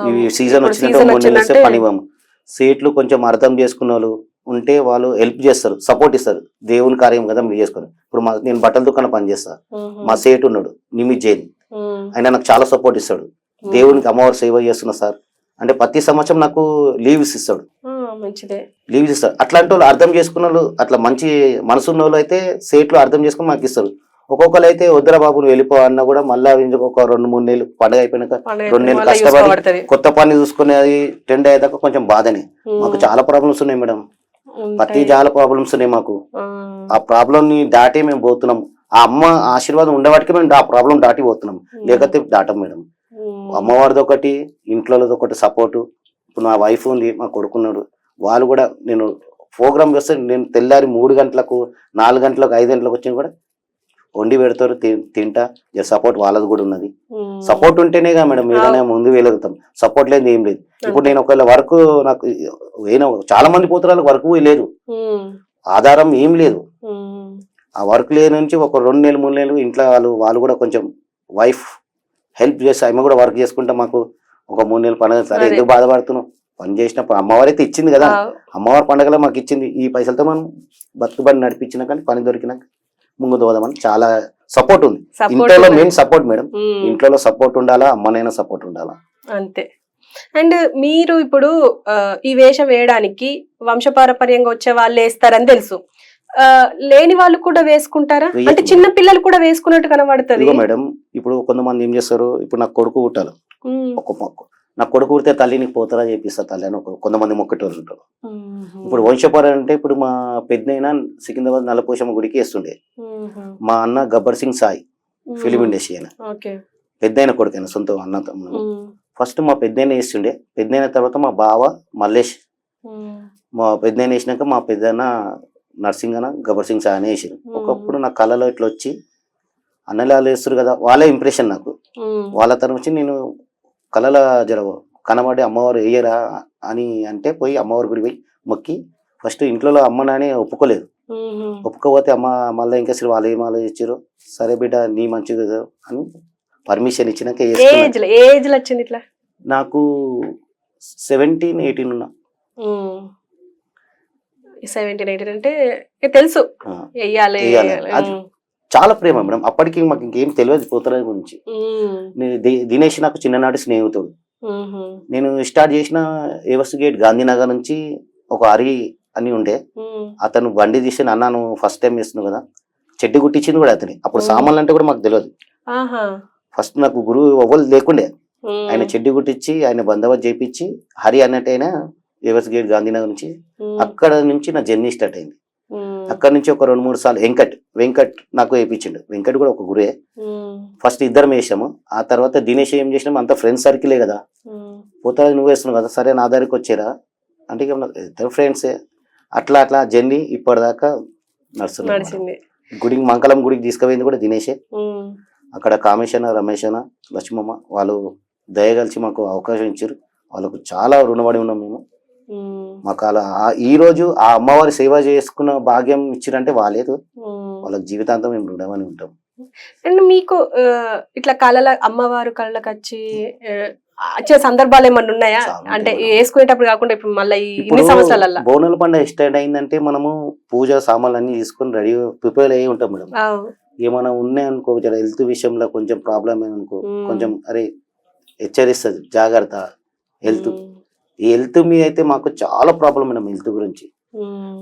ఇవి సీజన్ వచ్చినట్టు 3 నెలలు వస్తే పని పోము. సీట్లు కొంచెం అర్థం చేసుకున్న వాళ్ళు ఉంటే వాళ్ళు హెల్ప్ చేస్తారు, సపోర్ట్ ఇస్తారు. దేవుని కార్యం కదా మీరు చేసుకొని. ఇప్పుడు నేను బట్టల దుకాణం పని చేస్తా, మా సేటు ఉన్నాడు నిమిత్ జైన్, ఆయన నాకు చాలా సపోర్ట్ ఇస్తాడు. దేవునికి అమ్మవారు సేవ చేస్తున్నా సార్ అంటే ప్రతి సంవత్సరం నాకు లీవ్స్ ఇస్తాడు, లీవ్స్ ఇస్తాడు. అట్లాంటి వాళ్ళు అర్థం చేసుకున్న వాళ్ళు, అట్లా మంచి మనసున్న వాళ్ళు అయితే సేట్లు అర్థం చేసుకుని మాకు ఇస్తారు. ఒక్కొక్కరు అయితే వద్దురా బాబు నువ్వు వెళ్ళిపో అన్న కూడా మళ్ళీ ఒక 2-3 నెలలు పండుగ అయిపోయినాక 2 నెలలు కష్టపడి కొత్త పని చూసుకునేది ట్రెండ్ అయ్యేదాకా కొంచెం బాధని. మాకు చాలా ప్రాబ్లమ్స్ ఉన్నాయి మేడం, ప్రతి చాలా ప్రాబ్లమ్స్ ఉన్నాయి మాకు. ఆ ప్రాబ్లం ని దాటి మేము పోతున్నాం. ఆ అమ్మ ఆశీర్వాదం ఉండేవాటికి మేము ఆ ప్రాబ్లం దాటి పోతున్నాం, లేకపోతే దాటం మేడం. అమ్మవారిది ఒకటి, ఇంట్లోది ఒకటి సపోర్టు. ఇప్పుడు నా వైఫ్ ఉంది, మా కొడుకున్నాడు, వాళ్ళు కూడా నేను ప్రోగ్రామ్ చేస్తే నేను తెల్లారి 3 గంటలకు 4 గంటలకు 5 గంటలకు వచ్చిన కూడా వండి పెడతారు, తింటా. సపోర్ట్ వాళ్ళది కూడా ఉన్నది. సపోర్ట్ ఉంటేనేగా మేడం ఏదైనా ముందు వెళ్ళగలుగుతాం, సపోర్ట్ లేదు ఏం లేదు. ఇప్పుడు నేను ఒకవేళ వర్క్ నాకు చాలా మంది పోతున్నారు, వర్క్ లేదు, ఆధారం ఏం లేదు. ఆ వర్క్ లేని నుంచి ఒక 2 నెలలు 3 నెలలు ఇంట్లో వాళ్ళు కూడా కొంచెం వైఫ్ హెల్ప్ చేస్తే ఆమె కూడా వర్క్ చేసుకుంటే మాకు ఒక 3 నెలలు పండుగ. సరే ఎందుకు బాధపడుతున్నాం, పని చేసినప్పుడు అమ్మవారు అయితే ఇచ్చింది కదా, అమ్మవారి పండుగలో మాకు ఇచ్చింది. ఈ పైసలతో మనం బతుకుబడి నడిపించినా కానీ పని దొరికినాక ముందు పోదామని చాలా సపోర్ట్ ఉంది. ఇంట్లో మెయిన్ సపోర్ట్ మేడం, ఇంట్లో సపోర్ట్ ఉండాలా, అమ్మనైనా సపోర్ట్ ఉండాలా అంతే. అండ్ మీరు ఇప్పుడు ఈ వేషం వేయడానికి వంశపారపర్యంగా వచ్చే వాళ్ళు వేస్తారని తెలుసు, లేని వాళ్ళు కూడా వేసుకుంటారా? అంటే చిన్న పిల్లలు కూడా వేసుకున్నట్టు కనబడుతుంది మేడం. ఇప్పుడు కొంతమంది ఏం చేస్తారు, ఇప్పుడు నాకు కొడుకు పుట్టాలి, నాకు కొడుకు పుడితే తల్లి నీకు పోతారా చేపిస్తా తల్లి అని కొంతమంది మొక్కటోళ్ళు ఉంటారు. ఇప్పుడు వంశపారం అంటే ఇప్పుడు మా పెద్దయినా సికింద్రాబాద్ నల్లపోషమ్మ గుడికి వేస్తుండే, మా అన్న గబ్బర్ సింగ్ సాయి ఫిలిం ఇండస్ట్రీ అయినా పెద్దయిన కొడుకైనా సొంత అన్న తమ్ముడు. ఫస్ట్ మా పెద్దయిన వేస్తుండే, పెద్దయిన తర్వాత మా బావ మల్లేష్, మా పెద్దయిన వేసినాక మా పెద్దన్న నర్సింగ్ అన్న గబ్బర్ సింగ్ సాయి అని వేసారు. ఒకప్పుడు నా కళలో ఇట్లా వచ్చి అన్నలాలు వేస్తారు కదా, వాళ్ళే ఇంప్రెషన్ నాకు. వాళ్ళ తరఫు నుంచి నేను కళల కనబడి అమ్మవారు వేయరా అని అంటే పోయి అమ్మవారి గుడి పోయి మొక్కి ఫస్ట్ ఇంట్లో అమ్మ నాని ఒప్పుకోలేదు. ఒప్పుకోపోతే అమ్మ మళ్ళీ ఇంకా సరే వాళ్ళు ఏం ఆలోచించారు, సరే బిడ్డ నీ మంచిది అని పర్మిషన్ ఇచ్చినాక నాకు 17-18 ఉన్నా. 17-18 అంటే తెలుసు చాలా ప్రేమ మేడం. అప్పటికి మాకు ఇంకేం తెలియదు పోతరాజు గురించి. దినేష్ నాకు చిన్ననాటి స్నేహితుడు. నేను స్టార్ట్ చేసిన ఏవర్స్ గేట్ గాంధీనగర్ నుంచి ఒక హరి అని ఉండే, అతను బండి తీసి అన్న నువ్వు ఫస్ట్ టైం వేస్తున్నావు కదా, చెడ్డి కుట్టించింది కూడా అతని. అప్పుడు సామాన్లు అంటే కూడా మాకు తెలియదు. ఫస్ట్ నాకు గురువు ఎవ్వరు లేకుండే, ఆయన చెడ్డి కుట్టించి ఆయన బందోబస్తు చేయించి హరి అన్నట్టు అయినా ఏవర్స్ గేట్ గాంధీనగర్ నుంచి. అక్కడ నుంచి నా జర్నీ స్టార్ట్ అయింది. అక్కడ నుంచి ఒక 2-3 సార్లు వెంకట్ నాకు వేయించిండు. వెంకట్ కూడా ఒక గురే. ఫస్ట్ ఇద్దరం వేసాము. ఆ తర్వాత దినేష్ ఏం చేసినాము, అంత ఫ్రెండ్స్ సర్కిలే కదా, పోతా నువ్వు వేస్తున్నావు కదా సరే నా దగ్గరికి వచ్చారా అంటే ఇద్దరు ఫ్రెండ్సే. అట్లా అట్లా జర్నీ ఇప్పటిదాకా నడుస్తుంది. గుడికి మంగళం గుడికి తీసుకుపోయింది కూడా దినేషే. అక్కడ కామేశన రమేశన లక్ష్మమ్మ వాళ్ళు దయగలిచి మాకు అవకాశం ఇచ్చారు. వాళ్ళకు చాలా రుణపడి ఉన్నాం మేము. మాకు అలా ఈ రోజు ఆ అమ్మవారి సేవ చేసుకున్న భాగ్యం ఇచ్చిరంటే వాళ్ళేదు, వాళ్ళకి జీవితాంతం మేము రుణమని ఉంటాం. అండ్ మీకు ఇట్లా అమ్మవారు కళ్ళకి వచ్చి వచ్చే సందర్భాలు ఏమన్నా ఉన్నాయా? అంటే వేసుకునేటప్పుడు కాకుండా ఇప్పుడు మళ్ళీ ఇన్ని సంవత్సరాల బోనాల పండుగ స్టార్ట్ అయిందంటే మనము పూజ సామాన్లు అన్ని తీసుకొని రెడీ ప్రిపేర్ అయ్యి ఉంటాం మేడం. ఏమైనా ఉన్నాయనుకో, హెల్త్ విషయంలో కొంచెం ప్రాబ్లం అనుకో, కొంచెం అరే హెచ్చరిస్తుంది జాగ్రత్త. ఈ హెల్త్ మీద అయితే మాకు చాలా ప్రాబ్లం మేడం. హెల్త్ గురించి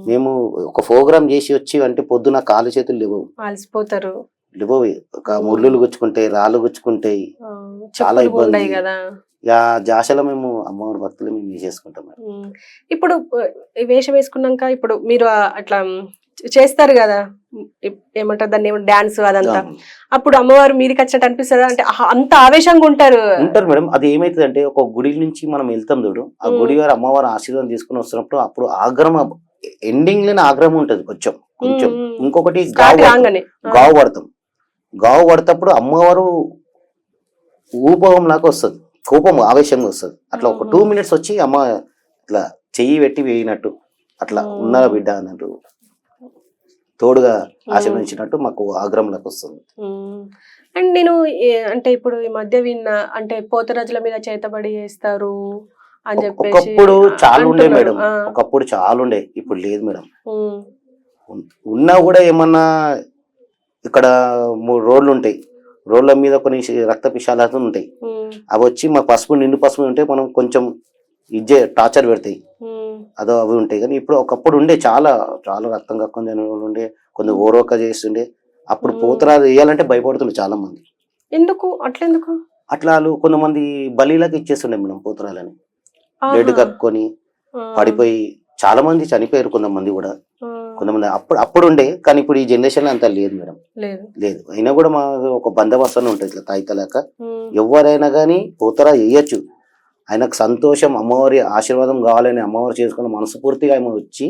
మేము ఒక ప్రోగ్రామ్ చేసి వచ్చి అంటే పొద్దున కాలు చేతులు అలసిపోతారు, ఒక ముళ్ళు గుచ్చుకుంటాయి, రాళ్ళు గుచ్చుకుంటాయి, చాలా ఇబ్బంది కదా. జాషలో మేము అమ్మవారి భక్తులు మేము చేసుకుంటాం. ఇప్పుడు వేషం వేసుకున్నాక ఇప్పుడు మీరు అట్లా చేస్తారు కదా, ఏమంటారు దాన్ని, డాన్స్ అదంతా, అప్పుడు అమ్మవారు మీదకి వచ్చినట్టు అనిపిస్తుందా? అంటే అంత ఆవేశంగా ఉంటారు మేడం. అది ఏమైతుంది అంటే ఒక గుడి నుంచి మనం వెళ్తాం చూడు, ఆ గుడి వారు అమ్మవారి ఆశీర్వాదం తీసుకుని వస్తున్నప్పుడు అప్పుడు ఆగ్రహం ఎండింగ్ లోనే ఆగ్రహం ఉంటది కొంచెం. ఇంకొకటి గావు పడతప్పుడు అమ్మవారు ఊపం లాగా వస్తుంది, కోపం ఆవేశంగా వస్తుంది. అట్లా ఒక 2 minutes వచ్చి అమ్మ ఇట్లా చెయ్యి పెట్టి వేయినట్టు అట్లా ఉన్న బిడ్డ అన్నట్టు తోడుగా ఆశీర్వదించినట్టు మాకు ఆగ్రహంలోకి వస్తుంది. అండ్ నేను అంటే ఇప్పుడు ఈ మధ్య విన్నా, అంటే పోతరాజుల మీద చేతబడి చేస్తారు అని చెప్పేసి ఒకప్పుడు చాలా ఉండే అంటున్నారు. మేడం, ఒకప్పుడు చాలా ఉండే, ఇప్పుడు లేదు మేడం. ఉమ్, ఉన్నా కూడా ఏమన్నా ఇక్కడ 3 రోడ్లు ఉంటాయి, రోడ్ల మీద కొన్ని రక్త పిశాలు ఉంటాయి. ఉమ్, అవి వచ్చి మా పసుపు నిండు పసుపు ఉంటే మనం కొంచెం ఇజ్జే టార్చర్ పెడతాయి, ఉమ్, అదో అవి ఉంటాయి. కానీ ఇప్పుడు ఒకప్పుడు ఉండే చాలా చాలా రక్తం కక్కుని జనం ఉండే, కొంచెం ఓరోక చేస్తుండే. అప్పుడు పోతరాజు వేయాలంటే భయపడుతుండే చాలా మంది. ఎందుకు అట్లెందుకు? అట్లా వాళ్ళు కొంతమంది బలీలకు ఇచ్చేస్తుండే మేడం పోతరాలని, బ్లడ్ ఆహా, కక్కుని ఆ, పడిపోయి చాలా మంది చనిపోయారు. కొంతమంది కూడా, ఆ, కొంతమంది అప్పుడు ఉండే, కానీ ఇప్పుడు ఈ జనరేషన్ అంతా లేదు మేడం, లేదు. లేదు. అయినా కూడా మా ఒక బందోబస్తు అని ఉంటుంది ఇట్లా తాయితలేక, ఉమ్, ఎవరైనా కానీ పోతరా వేయచ్చు. ఆయనకు సంతోషం, అమ్మవారి ఆశీర్వాదం కావాలని అమ్మవారు చేసుకుని మనస్ఫూర్తిగా ఆయన వచ్చి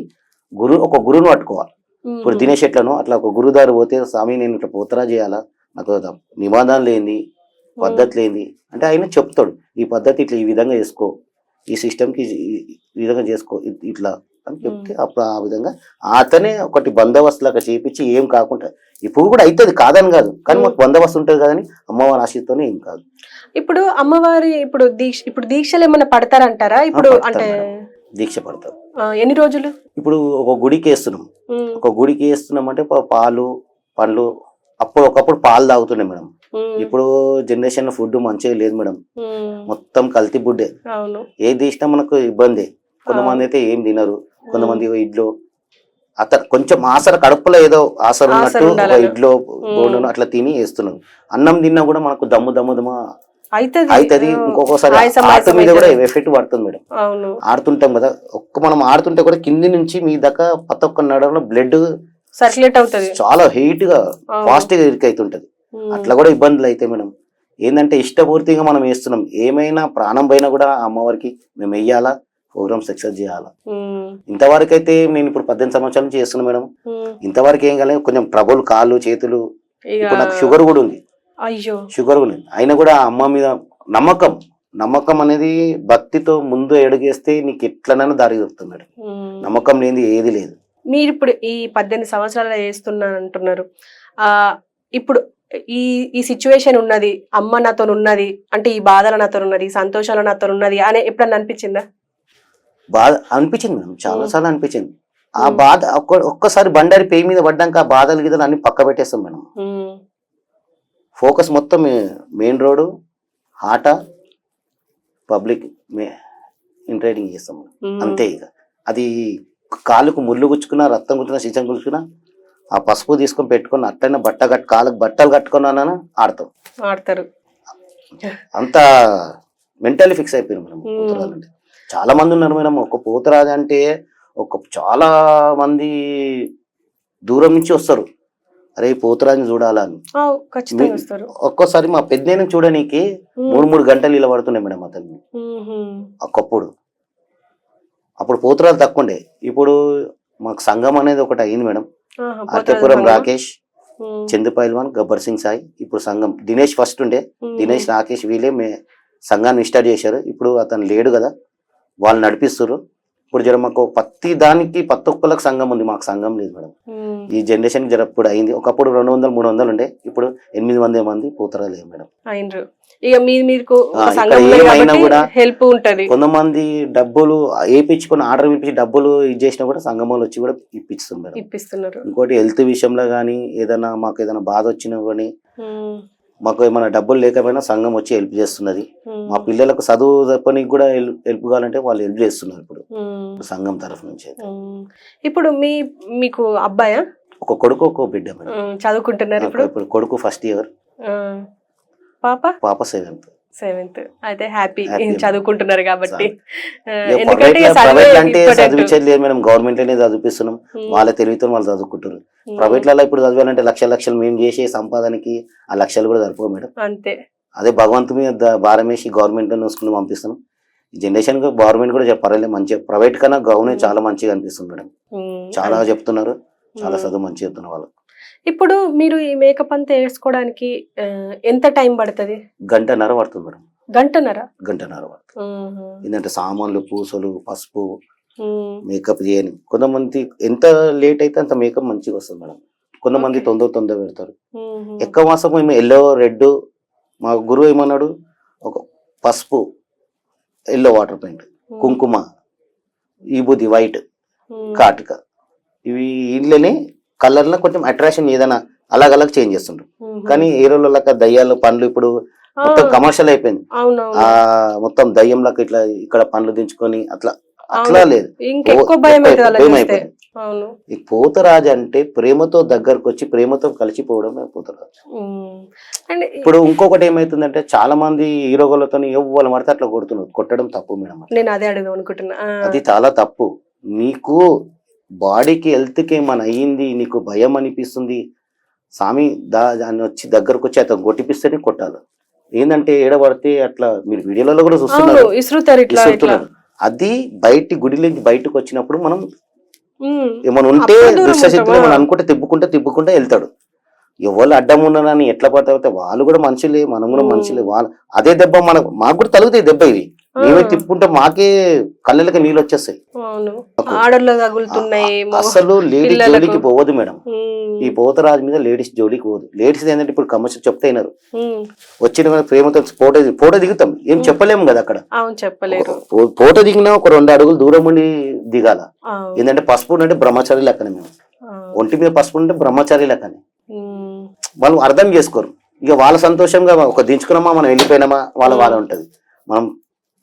ఒక గురువును పట్టుకోవాలి. ఇప్పుడు దినేష్ ఎట్లను అట్లా ఒక గురుదారు పోతే, స్వామి నేను ఇట్లా పోతరా చేయాలా, నాకు నిబంధన లేని పద్ధతి లేని అంటే ఆయన చెప్తాడు, ఈ పద్ధతి ఇట్లా ఈ విధంగా చేసుకో, ఈ సిస్టమ్కి ఈ విధంగా చేసుకో ఇట్లా అని చెప్తే అప్పుడు ఆ విధంగా అతనే ఒకటి బందోబస్తులాగా చేపించి ఏం కాకుండా, ఇప్పుడు కూడా అవుతుంది కాదని కాదు, కానీ మాకు బందోబస్తు ఉంటుంది కదని అమ్మవారి ఆశీర్తోనే ఏం కాదు. ఇప్పుడు అమ్మవారి ఇప్పుడు దీక్షలు ఏమన్నా పడతారంటారా ఇప్పుడు? అంటే దీక్ష పడతారు. ఎన్ని రోజులు? ఇప్పుడు ఒక గుడికి వేస్తున్నాం, ఒక గుడికి వేస్తున్నాం అంటే పాలు పండ్లు, ఒకప్పుడు పాలు తాగుతుండే మేడం. ఇప్పుడు జనరేషన్ ఫుడ్ మంచిగా లేదు మేడం, మొత్తం కల్తీ బుడ్డే. అవును, ఏది తీసినా మనకు ఇబ్బంది. కొంతమంది అయితే ఏం తినరు, కొంతమంది ఇడ్లో కొంచెం ఆసర కడుపులో ఏదో ఆసర ఉన్నట్టు ఒక ఇడ్లో బోండును అట్లా తిని వేస్తున్నాం. అన్నం తిన్నా కూడా మనకు దమ్ము అవుతుంది. ఇంకొకసారి ఆట మీద కూడా ఎఫెక్ట్ పడుతుంది మేడం. ఆడుతుంటాం కదా, మనం ఆడుతుంటే కూడా కింది నుంచి మీ దాకా ప్రతి ఒక్క నడంలో బ్లడ్ సర్క్యులేట్ అవుతుంది, చాలా హీట్ గా ఫాస్ట్ గా ఇరుకైతుంటది. అట్లా కూడా ఇబ్బందులు అయితే మేడం. ఏంటంటే ఇష్టపూర్తిగా మనం వేస్తున్నాం, ఏమైనా ప్రాణం పైన కూడా అమ్మవారికి మేము వెయ్యాలా, ప్రోగ్రామ్ సక్సెస్ చేయాలా. ఇంతవరకు అయితే నేను ఇప్పుడు 18 సంవత్సరాల నుంచి చేస్తున్నా మేడం. ఇంతవరకు ఏం కాలేదు, కొంచెం ట్రబుల్ కాళ్ళు చేతులు. ఇప్పుడు నాకు షుగర్ కూడా ఉంది, షుగర్ ఉంది. అయినా కూడా అమ్మ మీద నమ్మకం అనేది భక్తితో ముందు ఎడుగేస్తే నీకు ఎట్లనైనా దారి దొరుకుతుంది మేడం. నమ్మకం లేనిది ఏది లేదు. మీరు ఇప్పుడు ఈ 18 సంవత్సరాలు చేస్తున్నాను అంటున్నారు, ఇప్పుడు ఈ సిచ్యువేషన్ ఉన్నది, అమ్మ నాతో ఉన్నది అంటే ఈ బాధలు నాతో ఉన్నది, సంతోషాలు నాతో ఉన్నది అని ఎప్పుడన్నా అనిపించిందా? బాధ అనిపించింది మేడం, చాలా సార్లు అనిపించింది. ఆ బాధ ఒక్కసారి బండారి పేయి మీద పడ్డాక ఆ బాధలు గిదలు అన్ని పక్క పెట్టేస్తాం మేడం. ఫోకస్ మొత్తం మెయిన్ రోడ్డు, ఆట, పబ్లిక్ ఇంట్రైడింగ్ చేస్తాం అంతే. ఇక అది కాలుకు ముళ్ళు గుచ్చుకున్నా, రక్తం గుచ్చుకున్నా, శిశం గుచ్చుకున్నా ఆ పసుపు తీసుకొని పెట్టుకుని అట్లనే కాళ్ళకు బట్టలు కట్టుకున్నానని ఆడతారు. అంత మెంటల్లీ ఫిక్స్ అయిపోయింది మేడం. చాలా మంది ఉన్నారు మేడం. ఒక పోతరాజు అంటే చాలా మంది దూరం నుంచి వస్తారు, అరే పోతరాజుని చూడాలని. ఒక్కోసారి మా పెద్దను చూడడానికి 3 గంటలు ఇలా పడుతున్నాయి మేడం అతన్ని. అప్పుడు పోతరాజు తక్కువ ఉండే, ఇప్పుడు మాకు సంఘం అనేది ఒకటి అయింది మేడం. అర్కేపురం రాకేష్, చందు పైల్వాన్, గబ్బర్ సింగ్ సాయి. ఇప్పుడు సంఘం దినేష్ ఫస్ట్ ఉండే, దినేష్ రాకేష్ వీళ్ళే సంఘాన్ని స్టార్ట్ చేశారు. ఇప్పుడు అతను లేడు కదా, వాళ్ళు నడిపిస్తారు. ఇప్పుడు మాకు ప్రతి ఒక్కరికి సంఘం ఉంది, మాకు సంఘం లేదు మేడం. ఈ జనరేషన్ ఇప్పుడు అయింది. ఒకప్పుడు 200-300 ఉండే, ఇప్పుడు 800 మంది పోతరాలే మేడం. ఏమైనా కూడా కొంతమంది డబ్బులు వేయించుకుని ఆర్డర్ ఇప్పించి డబ్బులు ఇచ్చేసినా కూడా సంఘంలో వచ్చి కూడా ఇప్పిస్తున్నారు. ఇంకోటి హెల్త్ విషయంలో కానీ ఏదైనా మాకు ఏదైనా బాధ వచ్చినా కానీ, మాకు ఏమైనా డబ్బులు లేకపోయినా సంఘం వచ్చి హెల్ప్ చేస్తున్నది. మా పిల్లలకు చదువు చెప్పడానికి కూడా హెల్ప్ కావాలంటే వాళ్ళు హెల్ప్ చేస్తున్నారు ఇప్పుడు సంఘం తరఫు నుంచి. ఇప్పుడు మీకు అబ్బాయా? ఒక కొడుకు, ఒక బిడ్డ మేడం. చదువుకుంటున్నారు ఇప్పుడు కొడుకు ఫస్ట్ ఇయర్, పాప 7th. అయితే హ్యాపీ, చదువుకుంటున్నారు కాబట్టి. ప్రైవేట్ అంటే చదివించేది లేదు మేడం, గవర్నమెంట్ లోనే చదివిస్తున్నాం. వాళ్ళ తెలివితో వాళ్ళు చదువుకుంటారు. ప్రైవేట్ లలో ఇప్పుడు చదివాలంటే లక్షలు మేము చేసే సంపాదనకి ఆ లక్షలు కూడా సరిపోవు మేడం. అంతే, అదే భగవంతు మీద భారం వేసి గవర్నమెంట్ లో స్కూల్ పంపిస్తున్నాం. ఈ జనరేషన్ గవర్నమెంట్ కూడా పర్వాలేదు, మంచిగా. ప్రైవేట్ కన్నా గవర్నమెంట్ చాలా మంచిగా అనిపిస్తుంది మేడం. చాలా చెప్తున్నారు, చాలా చదువు మంచిగా చెప్తున్నారు వాళ్ళు. ఇప్పుడు మీరు ఈ మేకప్ అంతా వేసుకోవడానికి ఎంత టైం పడుతుంది? 1.5 గంట పడుతుంది మేడం. 1.5 గంట పడుతుంది. ఏంటంటే సామాన్లు, పూసలు, పసుపు, మేకప్ చేయని. కొంతమంది ఎంత లేట్ అయితే అంత మేకప్ మంచిగా వస్తుంది మేడం. కొంతమంది తొందర పెడతారు. ఎక్కువ మాసం మేము ఎల్లో, రెడ్. మా గురువు ఏమన్నాడు, ఒక పసుపు, ఎల్లో వాటర్ పెయింట్ కుంకుమ, విభూది వైట్, కాటుక, ఇవి ఇంట్లోనే కలర్లో కొంచెం అట్రాక్షన్ ఏదైనా అలాగ చేంజ్ చేస్తుంటారు. కానీ ఏ రోజులక దయ్యాలు పండ్లు ఇప్పుడు మొత్తం కమర్షియల్ అయిపోయింది. ఆ మొత్తం దయ్యంలాగా ఇట్లా ఇక్కడ పండ్లు దించుకొని అట్లా లేదు. భయం అయిపోయింది. ఈ పోతరాజు అంటే ప్రేమతో దగ్గరకు వచ్చి ప్రేమతో కలిసిపోవడమే పోతరాజు. ఇప్పుడు ఇంకొకటి ఏమైతుందంటే చాలా మంది హీరోలతో ఎవ్వరు పడితే అట్లా కొట్టడం తప్పు మేడం. నేను అదే అడుగుదాం అనుకుంటున్నా. అది చాలా తప్పు. నీకు బాడీకి హెల్త్ కి ఏమైనా అయ్యింది, నీకు భయం అనిపిస్తుంది, స్వామి దాన్ని వచ్చి దగ్గరకు వచ్చి అతను కొట్టిపిస్తేనే కొట్టాలి. ఏంటంటే ఏడబడితే అట్లా మీరు వీడియోలలో కూడా చూస్తున్నారు. అది గుడిలోంచి బయటకు వచ్చినప్పుడు మనం ఏమైనా ఉంటే దుష్టశక్తులు మనం అనుకుంటే తిప్పుకుంటే వెళ్తాడు. ఎవరు అడ్డం ఉన్నారని ఎట్లా పడితే వాళ్ళు కూడా మనుషులే, మనం కూడా మనుషులే. వాళ్ళు అదే దెబ్బ మాకు కూడా తలుగుతాయి దెబ్బ. ఇవి మేమే తిప్పుకుంటే మాకే కళ్ళకి నీళ్ళు వచ్చేస్తాయి. అసలు లేడీస్ జోలికి పోవద్దు మేడం. ఈ పోతరాజు మీద లేడీస్ జోలికి పోదు. లేడీస్ ఏంటంటే ఇప్పుడు కమర్షియల్ చెప్తే అయినారు, వచ్చిన ప్రేమతో ఫోటో దిగుతాం, ఏం చెప్పలేము కదా అక్కడ. ఫోటో దిగినా ఒక 2 అడుగులు దూరం ఉండి దిగాల. ఏంటంటే పసుపు అంటే బ్రహ్మచారి లెక్కనే. మేము ఒంటి మీద పసుపు అంటే బ్రహ్మచారి లెక్కనే. వాళ్ళు అర్థం చేసుకోరు. ఇక వాళ్ళ సంతోషంగా ఒక దించుకున్నామా మనం వెళ్ళిపోయినామా వాళ్ళ ఉంటది. మనం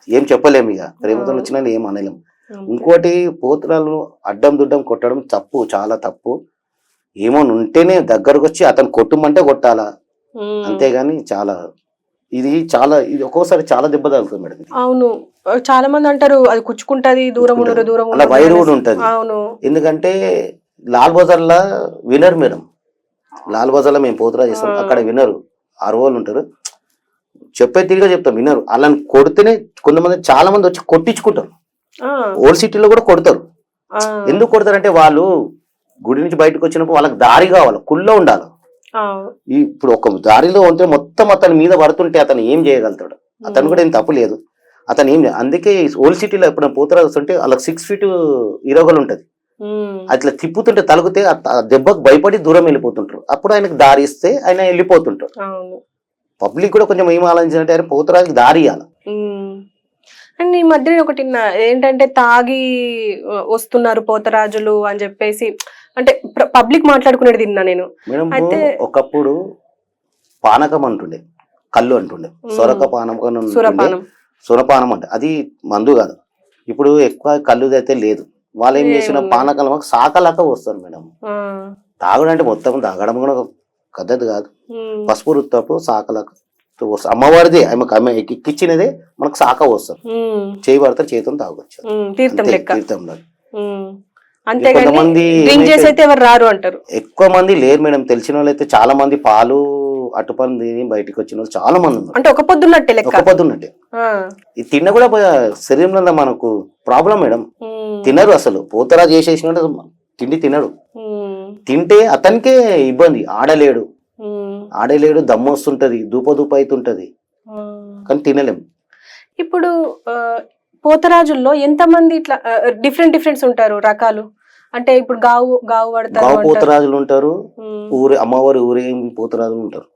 ఏం చెప్పలేము. ఇక ప్రేమతో వచ్చినా ఏం అనలేము. ఇంకోటి పోతరాలను అడ్డం దుడ్డం కొట్టడం తప్పు, చాలా తప్పు. ఏమో ఉంటేనే దగ్గరకు వచ్చి అతను కొట్టుమంటే కొట్టాలా, అంతేగాని ఇది ఒక్కోసారి చాలా దెబ్బ తగులుతుంది మేడం. అవును, చాలా మంది అంటారు అది కుచ్చుకుంటది, దూరం అలా వైర్ కూడా ఉంటది. ఎందుకంటే లాల్ బజార్ లా వినర్ మేడం. లాల్ బజార్ లో మేము పోతరా చేస్తాం, అక్కడ వినరు 6 రోజులు ఉంటారు. చెప్పే తిరిగా చెప్తాం, వినరు. అలాని కొడితేనే కొంతమంది చాలా మంది వచ్చి కొట్టించుకుంటారు. ఓల్డ్ సిటీలో కూడా కొడతారు. ఎందుకు కొడతారంటే వాళ్ళు గుడి నుంచి బయటకు వచ్చినప్పుడు వాళ్ళకి దారి కావాలి, కుళ్ళో ఉండాలి. ఇప్పుడు ఒక దారిలో ఉంటే మొత్తం అతని మీద పడుతుంటే అతను ఏం చేయగలుగుతాడు? అతను కూడా ఏం తప్పు లేదు, అతను ఏం. అందుకే ఓల్డ్ సిటీలో ఎప్పుడు పోతరా వస్తుంటే వాళ్ళకి 6 ఫీట్ ఇరగలు ఉంటది. అట్లా తిప్పుతుంటే తలుగుతే దెబ్బకు భయపడి దూరం వెళ్ళిపోతుంటారు. అప్పుడు ఆయనకు దారి ఇస్తే ఆయన వెళ్ళిపోతుంటారు. పబ్లిక్ కూడా కొంచెం ఏం ఆలోచించాలంటే ఆయన పోతరాజుకి దారి ఇవ్వాలి. అండ్ ఈ మధ్య ఒకటి ఏంటంటే తాగి వస్తున్నారు పోతరాజులు అని చెప్పేసి అంటే పబ్లిక్ మాట్లాడుకునేది విన్నా నేను. అయితే ఒకప్పుడు పానకం అంటుండే, కళ్ళు అంటుండే, సురపానం అంటే అది మందు కాదు. ఇప్పుడు ఎక్కువ కళ్ళు అయితే లేదు. వాళ్ళు ఏం చేసిన పానకం సాకలాక వస్తారు మేడం. తాగుడు అంటే మొత్తం తాగడం కూడా పద్ధతి కాదు. పసుపు రుత్తపు సాకలాక అమ్మవారిదే, ఆమె ఎక్కిచ్చినదే మనకు సాక వస్తారు. చేయి పడతారు, చేతితో తాగొచ్చు తీర్థంలో. కొంతమంది ఎక్కువ మంది లేరు మేడం. తెలిసిన వాళ్ళు అయితే చాలా మంది పాలు అటుపని తిని బయటకు వచ్చిన వాళ్ళు చాలా మంది ఉన్నారు. అంటే ఒక పొద్దున్నట్టే ఇది తిన్న కూడా శరీరంలో మనకు ప్రాబ్లం మేడం. తినరు అసలు. పోతరా చేసేసిన తిండి తినడు. తింటే అతనికే ఇబ్బంది. ఆడలేడు, దమ్ము వస్తుంటది, దూప అవుతుంటది, కానీ తినలేం. ఇప్పుడు పోతరాజుల్లో ఎంతమంది ఇట్లా డిఫరెంట్స్ ఉంటారు రకాలు? అంటే ఇప్పుడు గావు పడతారు, పోతరాజులు ఉంటారు, అమ్మవారి ఊరేగి పోతరాజులు ఉంటారు.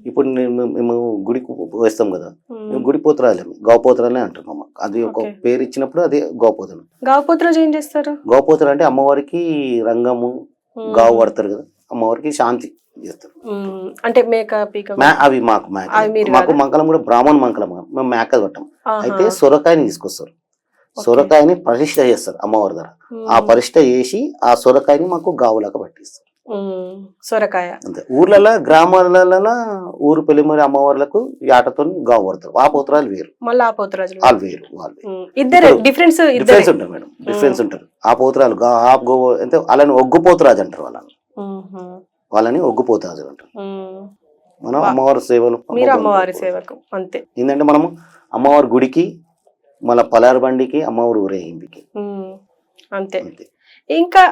ఇప్పుడు మేము గుడికి వేస్తాం కదా, మేము గుడి పోతరాజులే, గౌపోతరాలే అంటున్నాం. అది ఒక పేరు ఇచ్చినప్పుడు అదే గౌపోతరం. గౌపోతరాజు ఏం చేస్తారు? గౌపోతర అంటే అమ్మవారికి రంగము గావు పడతారు కదా, అమ్మవారికి శాంతి చేస్తారు. అంటే మేక అవి మాకు మంకలం కూడా బ్రాహ్మణ మంకలం, మేము మేక కొట్టాం. అయితే సొరకాయని తీసుకొస్తారు, సొరకాయని పరిష్ట చేస్తారు అమ్మవారి దగ్గర. ఆ పరిష్ట చేసి ఆ సొరకాయని మాకు గావులాగా పట్టిస్తారు. సొరకాయ అంతే. ఊర్లలో గ్రామాలలో ఊరు పెళ్లిమరి అమ్మవార్లకు ఆటతో గావు పడతారు. ఆ పోతరాలు వేరు, వాళ్ళు వేరు. డిఫరెన్స్ ఉంటారు మేడం, డిఫరెన్స్ ఉంటారు. ఆ పోతరాలు అంటే వాళ్ళని ఒగ్గు పోతరాజు అంటారు. వాళ్ళని ఒగ్గు పోతరాజు అంటారు. మనం అమ్మవారి సేవలు, అమ్మవారి సేవకు అంతే. ఏంటంటే మనము అమ్మవారి గుడికి, మళ్ళీ పలారు బండికి, అమ్మవారి ఊరేగింపుకి అంతే. ఇంకా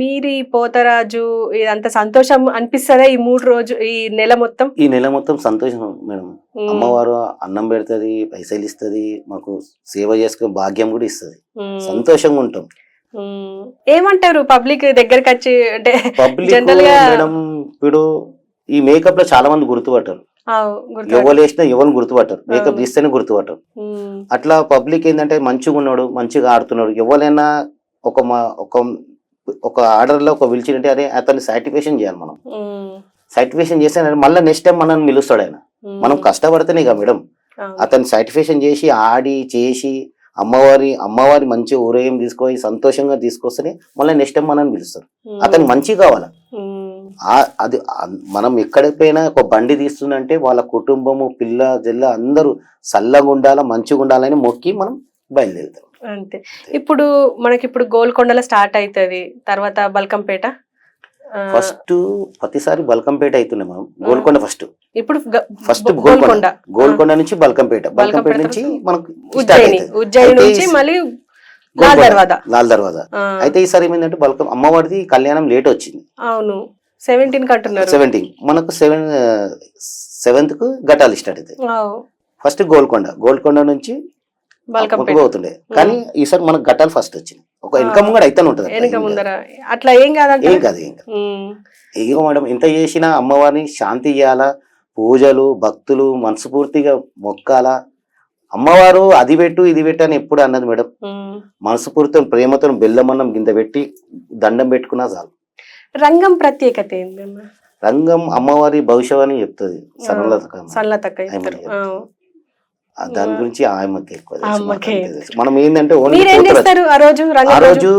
మీరు పోతరాజు ఇదంతా సంతోషం అనిపిస్తుందా ఈ 3 రోజు, ఈ నెల మొత్తం? ఈ నెల మొత్తం సంతోషం మేడం. అమ్మవారు అన్నం పెడుతుంది, పైసలు ఇస్తుంది, మాకు సేవ చేసుకునే భాగ్యం కూడా ఇస్తుంది, సంతోషంగా ఉంటాం. ఏమంటారు పబ్లిక్ దగ్గరకు వచ్చి? అంటే పబ్లిక్ మేడం ఇప్పుడు ఈ మేకప్ లో చాలా మంది గుర్తుపట్టారు. ఎవరు వేసినా ఎవరిని గుర్తుపట్టారు, మేకప్ తీస్తేనే గుర్తుపట్టారు. అట్లా పబ్లిక్ ఏంటంటే మంచిగా ఉన్నాడు, మంచిగా ఆడుతున్నాడు, ఎవరైనా ఒక ఆర్డర్ లో ఒక పిలిచింటే అదే అతన్ని సాటిస్ఫాక్షన్ చేయాలి. మనం సాటిస్ఫాక్షన్ చేస్తే మళ్ళీ నెక్స్ట్ టైం మనం పిలుస్తాడు ఆయన. మనం కష్టపడితేనే కదా మేడం, అతన్ని సాటిస్ఫాక్షన్ చేసి ఆడి చేసి అమ్మవారి మంచి ఊరేగం తీసుకొని సంతోషంగా తీసుకొస్తేనే మళ్ళీ నెక్స్ట్ టైం మనం పిలుస్తారు. అతనికి మంచి కావాలా. అది మనం ఎక్కడికైనా ఒక బండి తీస్తుందంటే వాళ్ళ కుటుంబము పిల్ల జిల్ల అందరూ చల్లగా ఉండాలా, మంచిగా ఉండాలని మొక్కి మనం బయలుదేరుతాం అంతే. ఇప్పుడు మనకి గోల్కొండలో స్టార్ట్ అవుతుంది, తర్వాత బల్కంపేట. ఫస్ట్ ప్రతిసారి బల్కంపేట అవుతున్నాయి మనం. గోల్కొండ ఫస్ట్ గోల్కొండ నుంచి బల్కంపేట నుంచి మనకు ఉజ్జయిని నుంచి మళ్ళీ లాల్ దర్వాజా. అయితే ఈసారి ఏమైందంటే అమ్మవారిది కళ్యాణం లేట్ వచ్చింది. అవును, 17 అంటున్నారు. 17 మనకు 7th కు ఘటాలు స్టార్ట్ అవుతాయి. ఫస్ట్ గోల్కొండ నుంచి అవుతుండే, కానీ ఈసారి మనకు ఘటాలు ఫస్ట్ వచ్చింది. ఒక వెనక ముంగడ అయితే ఉంటది, అట్లా ఏం కాదు. ఇగో మేడం ఎంత చేసినా అమ్మవారిని శాంతి చేయాలా, పూజలు భక్తులు మనస్ఫూర్తిగా మొక్కాలా. అమ్మవారు అది పెట్టు ఇది పెట్టు అని ఎప్పుడు అన్నది మేడం. మనస్ఫూర్తితో ప్రేమతో బెల్లమన్నం గింత పెట్టి దండం పెట్టుకున్నా చాలు. రంగం ప్రత్యేకత ఏంటమ్మా? రంగం అమ్మవారి భవిష్యవాణి చెప్తుంది. దాని గురించి ఆయమ్మకి ఎక్కువ మనం ఏంటంటే ఆ రోజు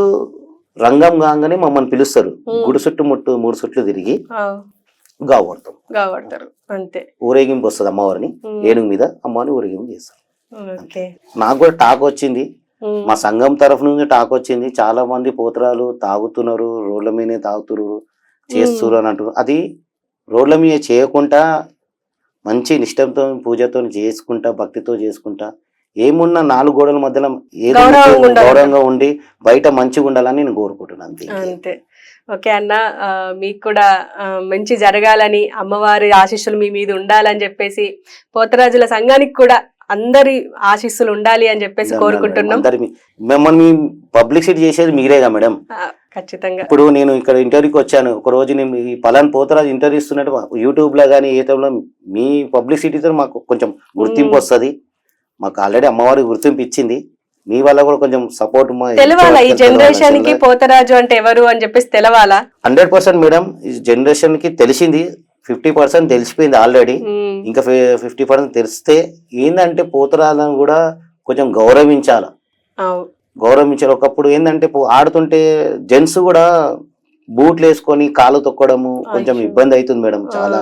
రంగం కాగానే మమ్మల్ని పిలుస్తారు. గుడి చుట్టూ 3 చుట్లు తిరిగి గావడతారు. అంతే. ఊరేగింపు వస్తుంది అమ్మవారిని ఏనుగు మీద, అమ్మవారిని ఊరేగింపు చేస్తారు. నాకు కూడా టాక్ వచ్చింది, మా సంఘం తరఫు నుంచి టాక్ వచ్చింది. చాలా మంది పోతరాలు తాగుతున్నారు, రోడ్ల మీదే తాగుతున్నారు, చేస్తున్నారు అని అంటున్నారు. అది రోడ్ల మీద చేయకుండా మంచి నిష్టంతో పూజతో చేసుకుంటా, భక్తితో చేసుకుంటా, ఏమున్నా 4 గోడల మధ్యలో ఏదో గౌరవంగా ఉండి బయట మంచిగా ఉండాలని నేను కోరుకుంటున్నాను. అంతే. ఓకే అన్న, మీకు కూడా మంచి జరగాలని, అమ్మవారి ఆశీస్సులు మీ మీద ఉండాలని చెప్పేసి, పోతరాజుల సంఘానికి కూడా అందరి ఆశీస్సులు ఉండాలి అని చెప్పేసి కోరుకుంటున్నాం. మిమ్మల్ని పబ్లిసిటీ చేసేది మీరేగా మేడం. ఖచ్చితంగా. ఇప్పుడు నేను ఇక్కడ ఇంటర్వ్యూకి వచ్చాను, ఒక రోజు నేను ఈ పలాన్ పోతరాజు ఇంటర్వ్యూ ఇస్తున్నట్టు యూట్యూబ్ లో కానీ ఏతంలో మీ పబ్లిసిటీతో మాకు కొంచెం గుర్తింపు వస్తుంది. మాకు ఆల్రెడీ అమ్మవారి గుర్తింపు ఇచ్చింది, మీ వల్ల కూడా కొంచెం సపోర్ట్ తెలవాలా. ఈ జనరేషన్ కి పోతరాజు అంటే ఎవరు అని చెప్పేసి తెలవాలా. 100% మేడం. ఈ జనరేషన్ కి తెలిసింది, 50% తెలిసిపోయింది ఆల్రెడీ. ఇంకా 50% తెలిస్తే ఏంటంటే పోతరాజులను కూడా కొంచెం గౌరవించాలి. ఒకప్పుడు ఏంటంటే ఆడుతుంటే జెంట్స్ కూడా బూట్లు వేసుకొని కాలు తొక్కడము కొంచెం ఇబ్బంది అవుతుంది మేడం. చాలా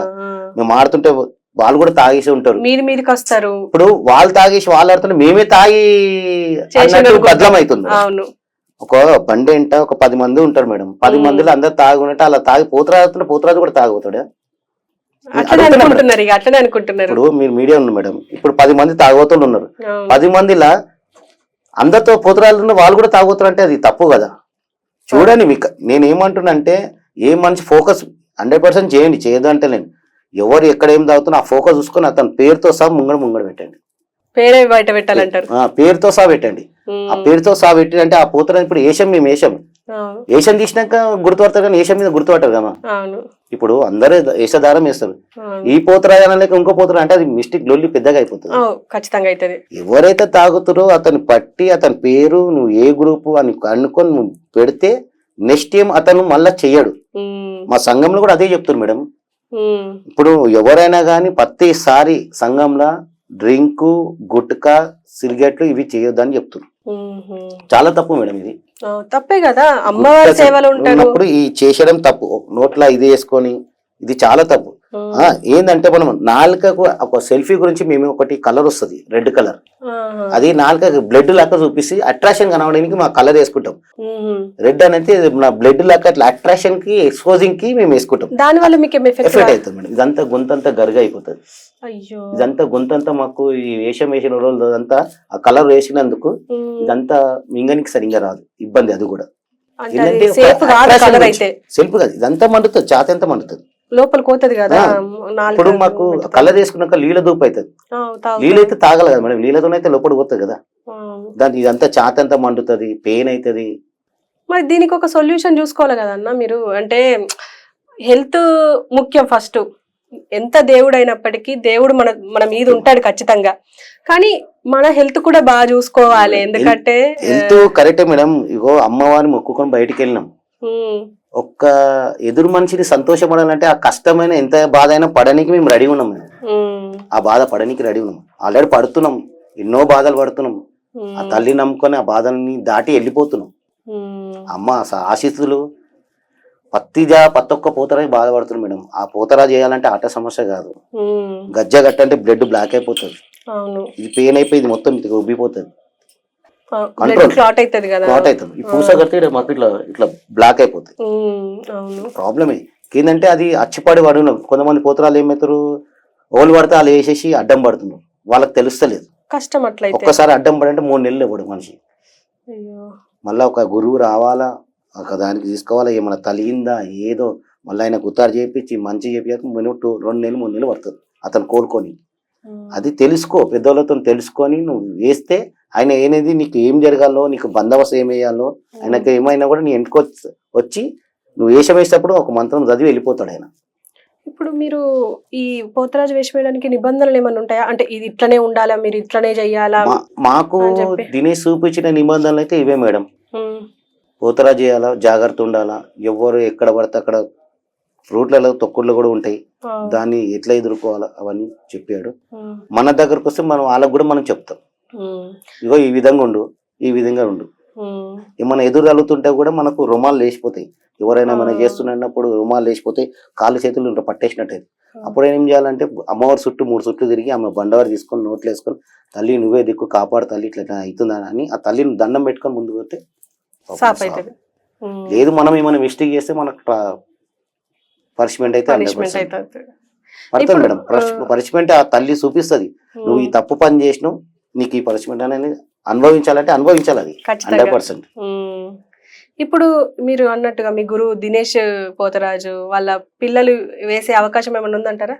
మేము ఆడుతుంటే వాళ్ళు కూడా తాగేసి ఉంటారు, మీదకి వస్తారు. ఇప్పుడు వాళ్ళు తాగేసి వాళ్ళు ఆడుతుంటే మేమే తాగి బద్లం అవుతుంది. ఒక బండి ఎంట ఒక 10 మంది ఉంటారు మేడం, 10 మందిలో అందరు తాగి ఉన్నట్టు అలా తాగి పోతరాజు పోతరాజు కూడా తాగుతాడు. ఇప్పుడు మీరు మీడియా ఉన్నారు మేడం, ఇప్పుడు 10 మంది తాగుతూ ఉన్నారు, 10 మందిలా అందరితో పోతరాజు వాళ్ళు కూడా తాగుతారు అంటే అది తప్పు కదా. చూడండి, మీకు నేనేమంటున్నా అంటే ఏ మనిషి ఫోకస్ 100% చేయండి, చేయదు అంటే నేను ఎవరు ఎక్కడ ఏం తాగుతున్నా ఆ ఫోకస్ చూసుకొని అతని పేరుతో సహా ముంగడ పెట్టండి. పేరే బయట పెట్టాలంటారు. పేరుతో సహా పెట్టండి. ఆ పేరుతో సహా పెట్టి అంటే ఆ పోతరాజు ఇప్పుడు మేము ఏషం తీసినాక గుర్తుపడతారు, కానీ ఏషం మీద గుర్తుపడతారు కదా. ఇప్పుడు అందరూ ఏషధారం వేస్తారు, ఈ పోతరాజు అనలేక ఇంకో పోతరాజు అంటే అది మిస్టేక్ లొల్లి పెద్దగా అయిపోతుంది. ఖచ్చితంగా అవుతుంది. ఎవరైతే తాగుతారో అతను పట్టి అతని పేరు నువ్వు ఏ గ్రూపు అని అనుకొని నువ్వు పెడితే నెక్స్ట్ టైం అతను మళ్ళా చెయ్యడు. మా సంఘంలో కూడా అదే చెప్తారు మేడం. ఇప్పుడు ఎవరైనా కానీ ప్రతిసారి సంఘంలో డ్రింకు, గుట్కా, సిగరెట్లు ఇవి చేయొద్దని చెప్తున్నారు. చాలా తప్పు మేడం, ఇది తప్పే కదా. అమ్మవారి సేవలు ఉన్నప్పుడు ఈ చేసేయడం తప్పు. నోట్లో ఇది వేసుకొని ఇది చాలా తప్పు. ఏంటంటే మనం నాలుకకు ఒక సెల్ఫీ గురించి మేము ఒకటి కలర్ వస్తుంది, రెడ్ కలర్, అది నాలుకకు బ్లడ్ లాగా చూపిస్తే అట్రాక్షన్ కనవడానికి మా కలర్ వేసుకుంటాం. రెడ్ అనేది నా బ్లడ్ లాగా అట్లా అట్రాక్షన్ కి ఎక్స్పోజింగ్ కి మేము వేసుకుంటాం. దాని వల్ల మీకు ఎఫెక్ట్ అవుతుంది మేడం. ఇదంతా గొంతంతా గరుగా అయిపోతుంది. ఇదంతా గొంతంతా మాకు ఈ వేషం వేసిన రోజులు అంతా ఆ కలర్ వేసినందుకు ఇదంతా మింగనికి సరిగ్గా రాదు, ఇబ్బంది. అది కూడా సెల్ఫ్ కాదు, ఇదంతా మండుతుంది, ఛాత ఎంత మండుతుంది, లోపల కోతది కదా. ఇప్పుడు మాకు కలర్ వేసుకున్నాక నీళ్ళ దూపు అవుతుంది. నీళ్ళు అయితే తాగలి కదా మేడం, నీళ్ళతోనైతే లోపల పోతుంది కదా. దాని ఇదంతా ఛాత ఎంత మండుతుంది, పెయిన్ అవుతుంది. మరి దీనికి ఒక సొల్యూషన్ చూసుకోవాలి కదన్నా మీరు. అంటే హెల్త్ ముఖ్యం ఫస్ట్. ఎంత దేవుడు అయినప్పటికీ దేవుడు మన మీద ఉంటాడు ఖచ్చితంగా, కానీ మన హెల్త్ కూడా బాగా చూసుకోవాలి. ఎందుకంటే హెల్త్ కరెక్టే మేడం. ఇగో అమ్మవారిని మొక్కుకొని బయటికి వెళ్ళినాం, ఒక్క ఎదురు మనిషిని సంతోషపడాలంటే ఆ కష్టమైన ఎంత బాధ అయినా పడడానికి మేము రెడీ ఉన్నాం మేడం. ఆ బాధ పడడానికి రెడీ ఉన్నాం, ఆల్రెడీ పడుతున్నాం, ఎన్నో బాధలు పడుతున్నాం. ఆ తల్లి నమ్ముకొని ఆ బాధల్ని దాటి వెళ్ళిపోతున్నాం. అమ్మ ఆశీస్సులు ప్రతి ఒక్క పోతరాజు బాధపడుతుంది మేడం. ఆ పోతరాజు చేయాలంటే ఆట సమస్య కాదు, గజ్జ గట్టంటే బ్లడ్ బ్లాక్ అయిపోతుంది, ఇది పెయిన్ అయిపోయి ఇది మొత్తం ఇది ఉబ్బిపోతుంది, క్లాట్ అవుతుంది కదా, క్లాట్ అవుతుంది. ఈ పూస కడితే మాకు ఇట్లా ఇట్లా బ్లాక్ అయిపోతుంది. ప్రాబ్లమే ఏంటంటే అది అచ్చిపడి పడినాం. కొంతమంది పోతరాలు ఏమవుతారు, ఓళ్ళు పడితే వాళ్ళు వేసేసి అడ్డం పడుతున్నారు, వాళ్ళకి తెలుస్తలేదు కష్టం. అట్లా ఒక్కసారి అడ్డం పడంటే 3 నెలలు ఇవ్వడు మనిషి. మళ్ళా ఒక గురువు రావాలా, ఒక దానికి తీసుకోవాలా, ఏమైనా తలిగిందా ఏదో మళ్ళీ ఆయన గుత్తారు చేయించి మంచి చేపించాక 2 నెలలు 3 నెలలు పడుతుంది అతను కోలుకొని. అది తెలుసుకో, పెద్దోళ్ళతో తెలుసుకొని నువ్వు వేస్తే ఆయన ఏనేది నీకు ఏం జరగాలో, నీకు బందోబస్తు ఏం వేయాలో, ఆయనకు ఏమైనా కూడా నీ ఇంటికి వచ్చి నువ్వు వేషం వేసేటప్పుడు ఒక మంత్రం చదివి వెళ్ళిపోతాడు ఆయన. ఇప్పుడు మీరు ఈ పోతరాజు వేషం వేయడానికి నిబంధనలు ఏమైనా ఉంటాయా? అంటే ఇది ఇట్లనే ఉండాలా, మీరు ఇట్లనే చెయ్యాలా? మాకు దినేష్ చూపించిన నిబంధనలు అయితే ఇవే మేడం. పోతరాజు చేయాలా, జాగ్రత్త ఉండాలా, ఎవరు ఎక్కడ పడితే అక్కడ ఫ్రూట్లలో తొక్కుళ్ళు కూడా ఉంటాయి, దాన్ని ఎట్లా ఎదుర్కోవాలా అవన్నీ చెప్పాడు. మన దగ్గరకు వస్తే మనం వాళ్ళకు కూడా మనం చెప్తాం, ఇగో ఈ విధంగా ఉండు, ఈ విధంగా ఉండు. ఏమైనా ఎదురు తగులుతుంటే కూడా మనకు రుమాలు లేచిపోతాయి. ఎవరైనా మనం చేస్తున్నప్పుడు రుమాలు లేచిపోతే కాళ్ళు చేతులు పట్టేసినట్టు. అప్పుడు ఏం చేయాలంటే అమ్మవారి చుట్టూ 3 చుట్లు తిరిగి ఆమె బండవారు తీసుకొని నోట్లు వేసుకొని, తల్లి నువ్వే దిక్కు కాపాడు తల్లి, ఇట్లా అవుతుందా అని ఆ తల్లిని దండం పెట్టుకొని ముందుకు పోతే లేదు. మనం ఏమైనా మిస్టేక్ చేస్తే మనకు పనిష్మెంట్ అయితే పడుతుంది మేడం. పనిష్మెంట్ ఆ తల్లి చూపిస్తుంది, నువ్వు ఈ తప్పు పని చేసినావు, నీకు ఈ పనిష్మెంట్ అనేది అనుభవించాలంటే అనుభవించాలి, అది 100%. ఇప్పుడు మీరు అన్నట్టుగా మీ గురువు దినేష్ పోతరాజు వాళ్ళ పిల్లలు వేసే అవకాశం ఏమైనా ఉందంటారా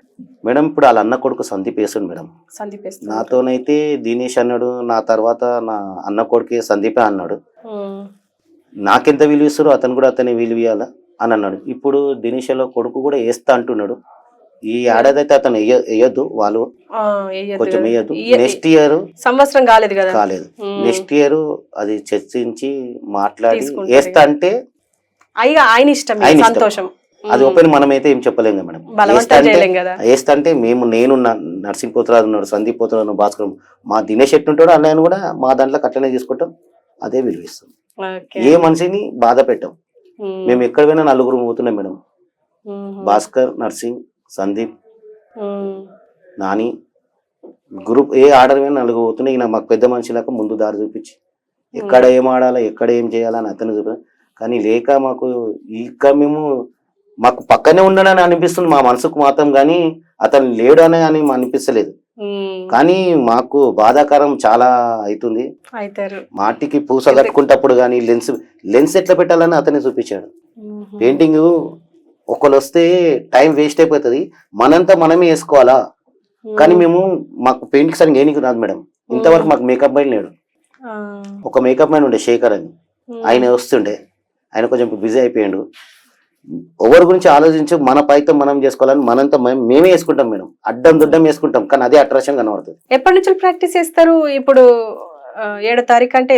మేడం? ఇప్పుడు వాళ్ళ అన్న కొడుకు సందీప్ వేస్తుంది మేడం. నాతోనైతే దినేష్ అన్నాడు, నా తర్వాత నా అన్న కొడుకు సందీపే అన్నాడు. నాకెంత విలువ ఇస్తారో అతను కూడా అతని విలువ ఇవ్వాలా అని అన్నాడు. ఇప్పుడు దినేష్ కొడుకు కూడా వేస్తా అంటున్నాడు. ఈ ఏడాది అయితే అతను వేయద్దు, వాళ్ళు కొంచెం వేయద్దు. నెక్స్ట్ ఇయర్ సంవత్సరం కాలేదు కదా, కాలేదు, నెక్స్ట్ ఇయర్ అది చర్చించి మాట్లాడి వేస్తా అంటే ఆయన ఇష్టం, సంతోషం. అది ఓపెన్ మనమైతే ఏం చెప్పలేము మేడం. వేస్తా అంటే మేము, నేను నర్సింగ్ పోతరాజు ఉన్నాడు, సందీప్ పోతరాజు, భాస్కర్, మా దినేష్ ఎట్టుంటాడో అన్నయ్యను కూడా మా దాంట్లో అట్లనే తీసుకుంటాం, అదే విలువ ఇస్తాం. ఏ మనిషిని బాధ పెట్టాం. మేము ఎక్కడ పోయినా 4 పోతున్నాం madam. Bhaskar, nursing, Sandeep, Nani, group A order మీద 4 పోతున్నాయి. ఈయన మాకు పెద్ద మనిషిలాగా ముందు దారి చూపించి ఎక్కడ ఏం ఆడాలా, ఎక్కడ ఏం చేయాలని అతను చూపి, కానీ లేక మాకు ఇక మేము మాకు పక్కనే ఉండడని అనిపిస్తుంది మా మనసుకు మాత్రం, కానీ అతను లేడనే అని అనిపిస్తలేదు. కానీ మాకు బాధాకరం చాలా అవుతుంది. మాటికి పూస కట్టుకుంటప్పుడు కానీ లెన్స్ ఎట్లా పెట్టాలని అతనే చూపించాడు. పెయింటింగ్ ఒకళ్ళు వస్తే టైం వేస్ట్ అయిపోతుంది, మనంతా మనమే వేసుకోవాలా. కానీ మాకు పెయింటింగ్ సరిగ్గా ఏనికి రాదు మేడం. ఇంతవరకు మాకు మేకప్ మ్యాన్ లేడు. ఒక మేకప్ మ్యాన్ ఉండే శేఖర్ అని, ఆయన వస్తుండే, ఆయన కొంచెం బిజీ అయిపోయాడు. ఎవరి గురించి ఆలోచించి మన పైతో మనం చేసుకోవాలని మనంతా మేమే వేసుకుంటాం మేడం. అడ్డం దుడ్డం వేసుకుంటాం, కానీ అదే అట్రాక్షన్ కనబడుతుంది. ఎప్పటి నుంచి ప్రాక్టీస్ చేస్తారు? ఇప్పుడు 7వ తారీఖు అంటే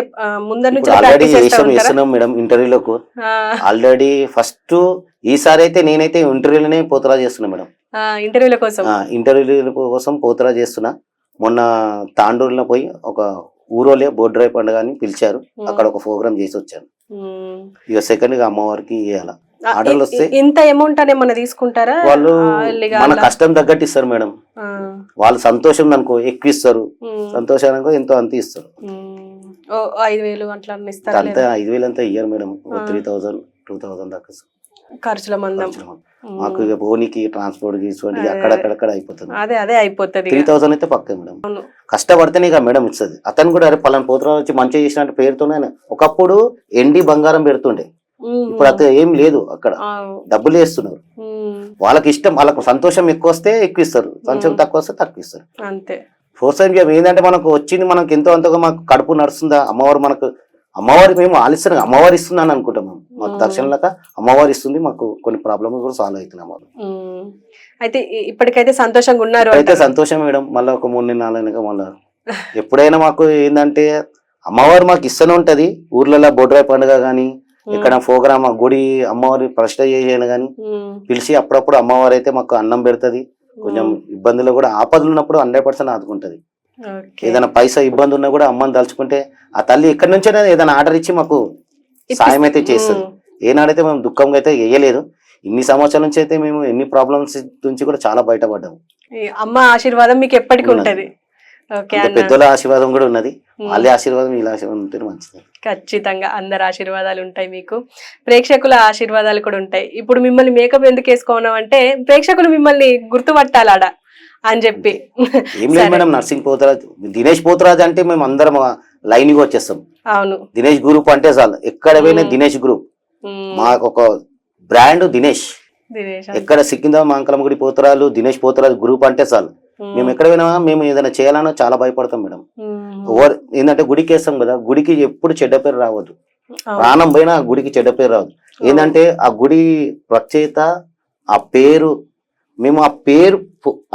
ముందర నుంచి ఆల్రెడీ చేస్తున్నాం మేడం. ఇంటర్వ్యూలకు ఆల్రెడీ ఫస్ట్ ఈసారి అయితే నేనైతే ఇంటర్వ్యూలోనే పోతరా చేస్తున్నా మేడం. ఇంటర్వ్యూల కోసం పోతరా చేస్తున్నా. మొన్న తాండూరులో పోయి ఒక ఊరోలే బోర్డ్రై పండుగ అని పిలిచారు, అక్కడ ఒక ప్రోగ్రామ్ చేసి వచ్చాను. ఇక సెకండ్ గా అమ్మవారికి ఇవ్వాల. ఆర్డర్లు వస్తే ఇంత అమౌంట్ అనే మన తీసుకుంటారా? వాళ్ళు మన కష్టం తగ్గట్టు ఇస్తారు మేడం. వాళ్ళు సంతోషం అనుకో ఎక్కువ ఇస్తారు, సంతోషానికి ఎంతో అంత ఇస్తారు. 5,000 అట్లా ఇస్తారు. అంతే 5,000 అంతా ఇయ్యారు మేడం. 3,000 2,000 దాకా ఖర్చుల మందం. మాకు ఇక పోనీకి ట్రాన్స్పోర్ట్ గీసుకోండి అక్కడక్కడ అయిపోతుంది. అదే అయిపోతుంది. 3,000 అయితే పక్క మేడం. కష్టపడితేనే ఇక మేడం ఇస్తుంది. అతను కూడా అరే పలానా పోతరా వచ్చి మంచిగా చేసినట్టు పేరుతోనే. ఒకప్పుడు ఎండి బంగారం పెడుతుండే, ఇప్పుడు అక్కడ ఏం లేదు, అక్కడ డబ్బులు వేస్తున్నారు. వాళ్ళకి ఇష్టం, వాళ్ళకు సంతోషం ఎక్కువ వస్తే ఎక్కువ ఇస్తారు, సంతోషం తక్కువ వస్తే తక్కువ ఇస్తారు. అంతే. ప్రోత్సాహం ఏంటంటే మనకు వచ్చింది, మనకు ఎంతో అంతగా మాకు కడుపు నడుస్తుందా, అమ్మవారికి మేము ఆలిస్తాను, అమ్మవారి ఇస్తున్నాను అనుకుంటాం. మాకు దక్షిణలక అమ్మవారి ఇస్తుంది, మాకు కొన్ని ప్రాబ్లమ్స్ కూడా సాల్వ్ అవుతున్నాం. అయితే ఇప్పటికైతే సంతోషంగా ఉన్నారు అయితే అంటారు. సంతోషం మేడం. మళ్ళీ ఒక 3 నెలలు 4 నెలలుగా మళ్ళీ ఎప్పుడైనా మాకు ఏంటంటే అమ్మవారు మాకు ఇస్తూనే ఉంటది. ఊర్లలో బొడ్రాయి పండుగ కానీ ఇక్కడ ప్రోగ్రామ్ గుడి అమ్మవారి ప్రశ్న చేయను కానీ పిలిచి అప్పుడప్పుడు అమ్మవారు అయితే మాకు అన్నం పెడుతుంది. కొంచెం ఇబ్బందులు కూడా ఆపదలు ఉన్నప్పుడు 100% ఆదుకుంటది. ఏదైనా పైసా ఇబ్బంది ఉన్నా కూడా అమ్మని తలుచుకుంటే ఆ తల్లి ఎక్కడి నుంచైనా ఏదైనా ఆర్డర్ ఇచ్చి మాకు సాయం అయితే చేస్తుంది. ఏనాడైతే మేము దుఃఖంగా అయితే వేయలేదు. ఇన్ని సంవత్సరాల నుంచి అయితే మేము ఎన్ని ప్రాబ్లమ్స్ నుంచి కూడా చాలా బయటపడ్డాము. అమ్మ ఆశీర్వాదం మీకు ఎప్పటికీ ఉంటది. పెద్దల ఆశీర్వాదం కూడా ఉన్నది. వాళ్ళ ఆశీర్వాదం వీళ్ళ ఆశీర్వాదం ఉంటే మంచిది. ఖచ్చితంగా అందరి ఆశీర్వాదాలు ఉంటాయి, మీకు ప్రేక్షకుల ఆశీర్వాదాలు కూడా ఉంటాయి. ఇప్పుడు మిమ్మల్ని మేకప్ ఎందుకు వేసుకోవడం అంటే ప్రేక్షకులు మిమ్మల్ని గుర్తుపట్టాలాడ అని చెప్పి. ఏం లేదు మేడం, నర్సింగ్ పోతరాజ్, దినేష్ పోతరాజ్ అంటే మేము అందరం లైన్ గా వచ్చేస్తాం. అవును, దినేష్ గ్రూప్ అంటే చాలు. ఎక్కడ పోయినా దినేష్ గ్రూప్, మాకు ఒక బ్రాండ్ దినేష్. ఎక్కడ సికింద్రాబాద్ మంకలం గుడి పోతరాలు దినేష్ పోతరాజ్ గ్రూప్ అంటే చాలు. మేము ఎక్కడ పోయినా మేము ఏదైనా చేయాలన్నా చాలా భయపడతాం మేడం. ఏంటంటే గుడికి వేస్తాం కదా, గుడికి ఎప్పుడు చెడ్డ పేరు రావద్దు. ప్రాణం పోయినా ఆ గుడికి చెడ్డ పేరు రావద్దు. ఏంటంటే ఆ గుడి ప్రత్యేకత, ఆ పేరు, మేము ఆ పేరు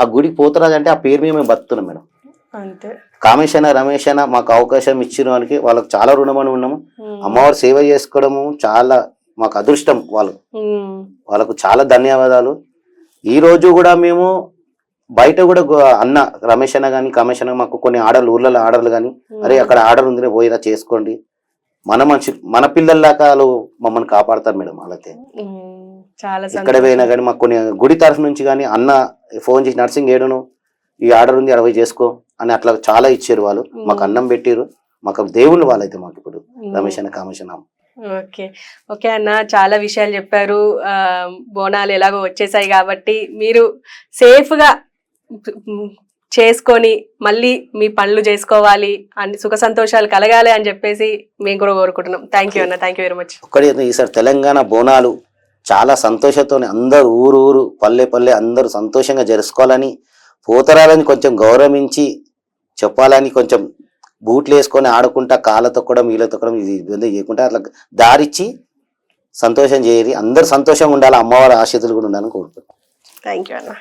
ఆ గుడికి పోతరాజు అంటే ఆ పేరు మేము బతుకుతున్నాం మేడం. కామేశ్ అన్న రమేష్ అన్న మాకు అవకాశం ఇచ్చిన వాళ్ళకి వాళ్ళకి చాలా రుణమని ఉన్నాము. అమ్మవారు సేవ చేసుకోవడము చాలా మాకు అదృష్టం. వాళ్ళకు చాలా ధన్యవాదాలు. ఈ రోజు కూడా మేము బయట కూడా అన్న రమేష్ అన్న కానీ కామేశ్ అన్న మాకు కొన్ని ఆర్డర్లు, ఊర్లలో ఆర్డర్లు కానీ, అరే అక్కడ ఆర్డర్ ఉంది పోయిరా చేసుకోండి, మన మనిషి మన పిల్లల్లాగా వాళ్ళు మమ్మల్ని కాపాడతారు మేడం. వాళ్ళైతే ఇక్కడ పోయినా కానీ మాకు కొన్ని గుడి తరఫు నుంచి కానీ అన్న ఫోన్ చేసి నర్సింగ్ ఏడును ఈ ఆర్డర్ ఉంది 60 చేసుకో అని అట్లా చాలా ఇచ్చారు. వాళ్ళు మాకు అన్నం పెట్టారు. మాకు దేవుళ్ళు వాళ్ళైతే మాకు ఇప్పుడు రమేష్ అన్న కామేశ్ అన్న. ఓకే అన్న, చాలా విషయాలు చెప్పారు. బోనాలు ఎలాగో వచ్చేసాయి కాబట్టి మీరు సేఫ్ గా చేసుకొని మళ్ళీ మీ పనులు చేసుకోవాలి, అన్ని సుఖ సంతోషాలు కలగాలి అని చెప్పేసి మేము కూడా కోరుకుంటున్నాం. థ్యాంక్ యూ అన్న, థ్యాంక్ యూ వెరీ మచ్. ఒక్కడే ఈసారి తెలంగాణ బోనాలు చాలా సంతోషంతో అందరు ఊరు ఊరు పల్లె పల్లె అందరూ సంతోషంగా జరుపుకోవాలని, పోతరాలని కొంచెం గౌరవించి చెప్పాలని, కొంచెం బూట్లు వేసుకొని ఆడుకుంటా కాళ్ళ తొక్కడం వీళ్ళ తొక్కడం ఇది ఇబ్బంది చేయకుండా అట్లా దారిచ్చి సంతోషం చేయాలి. అందరు సంతోషంగా ఉండాలి. అమ్మవారి ఆశీస్సులు కూడా ఉండాలని కోరుకుంటున్నాను. థ్యాంక్ యూ అన్న.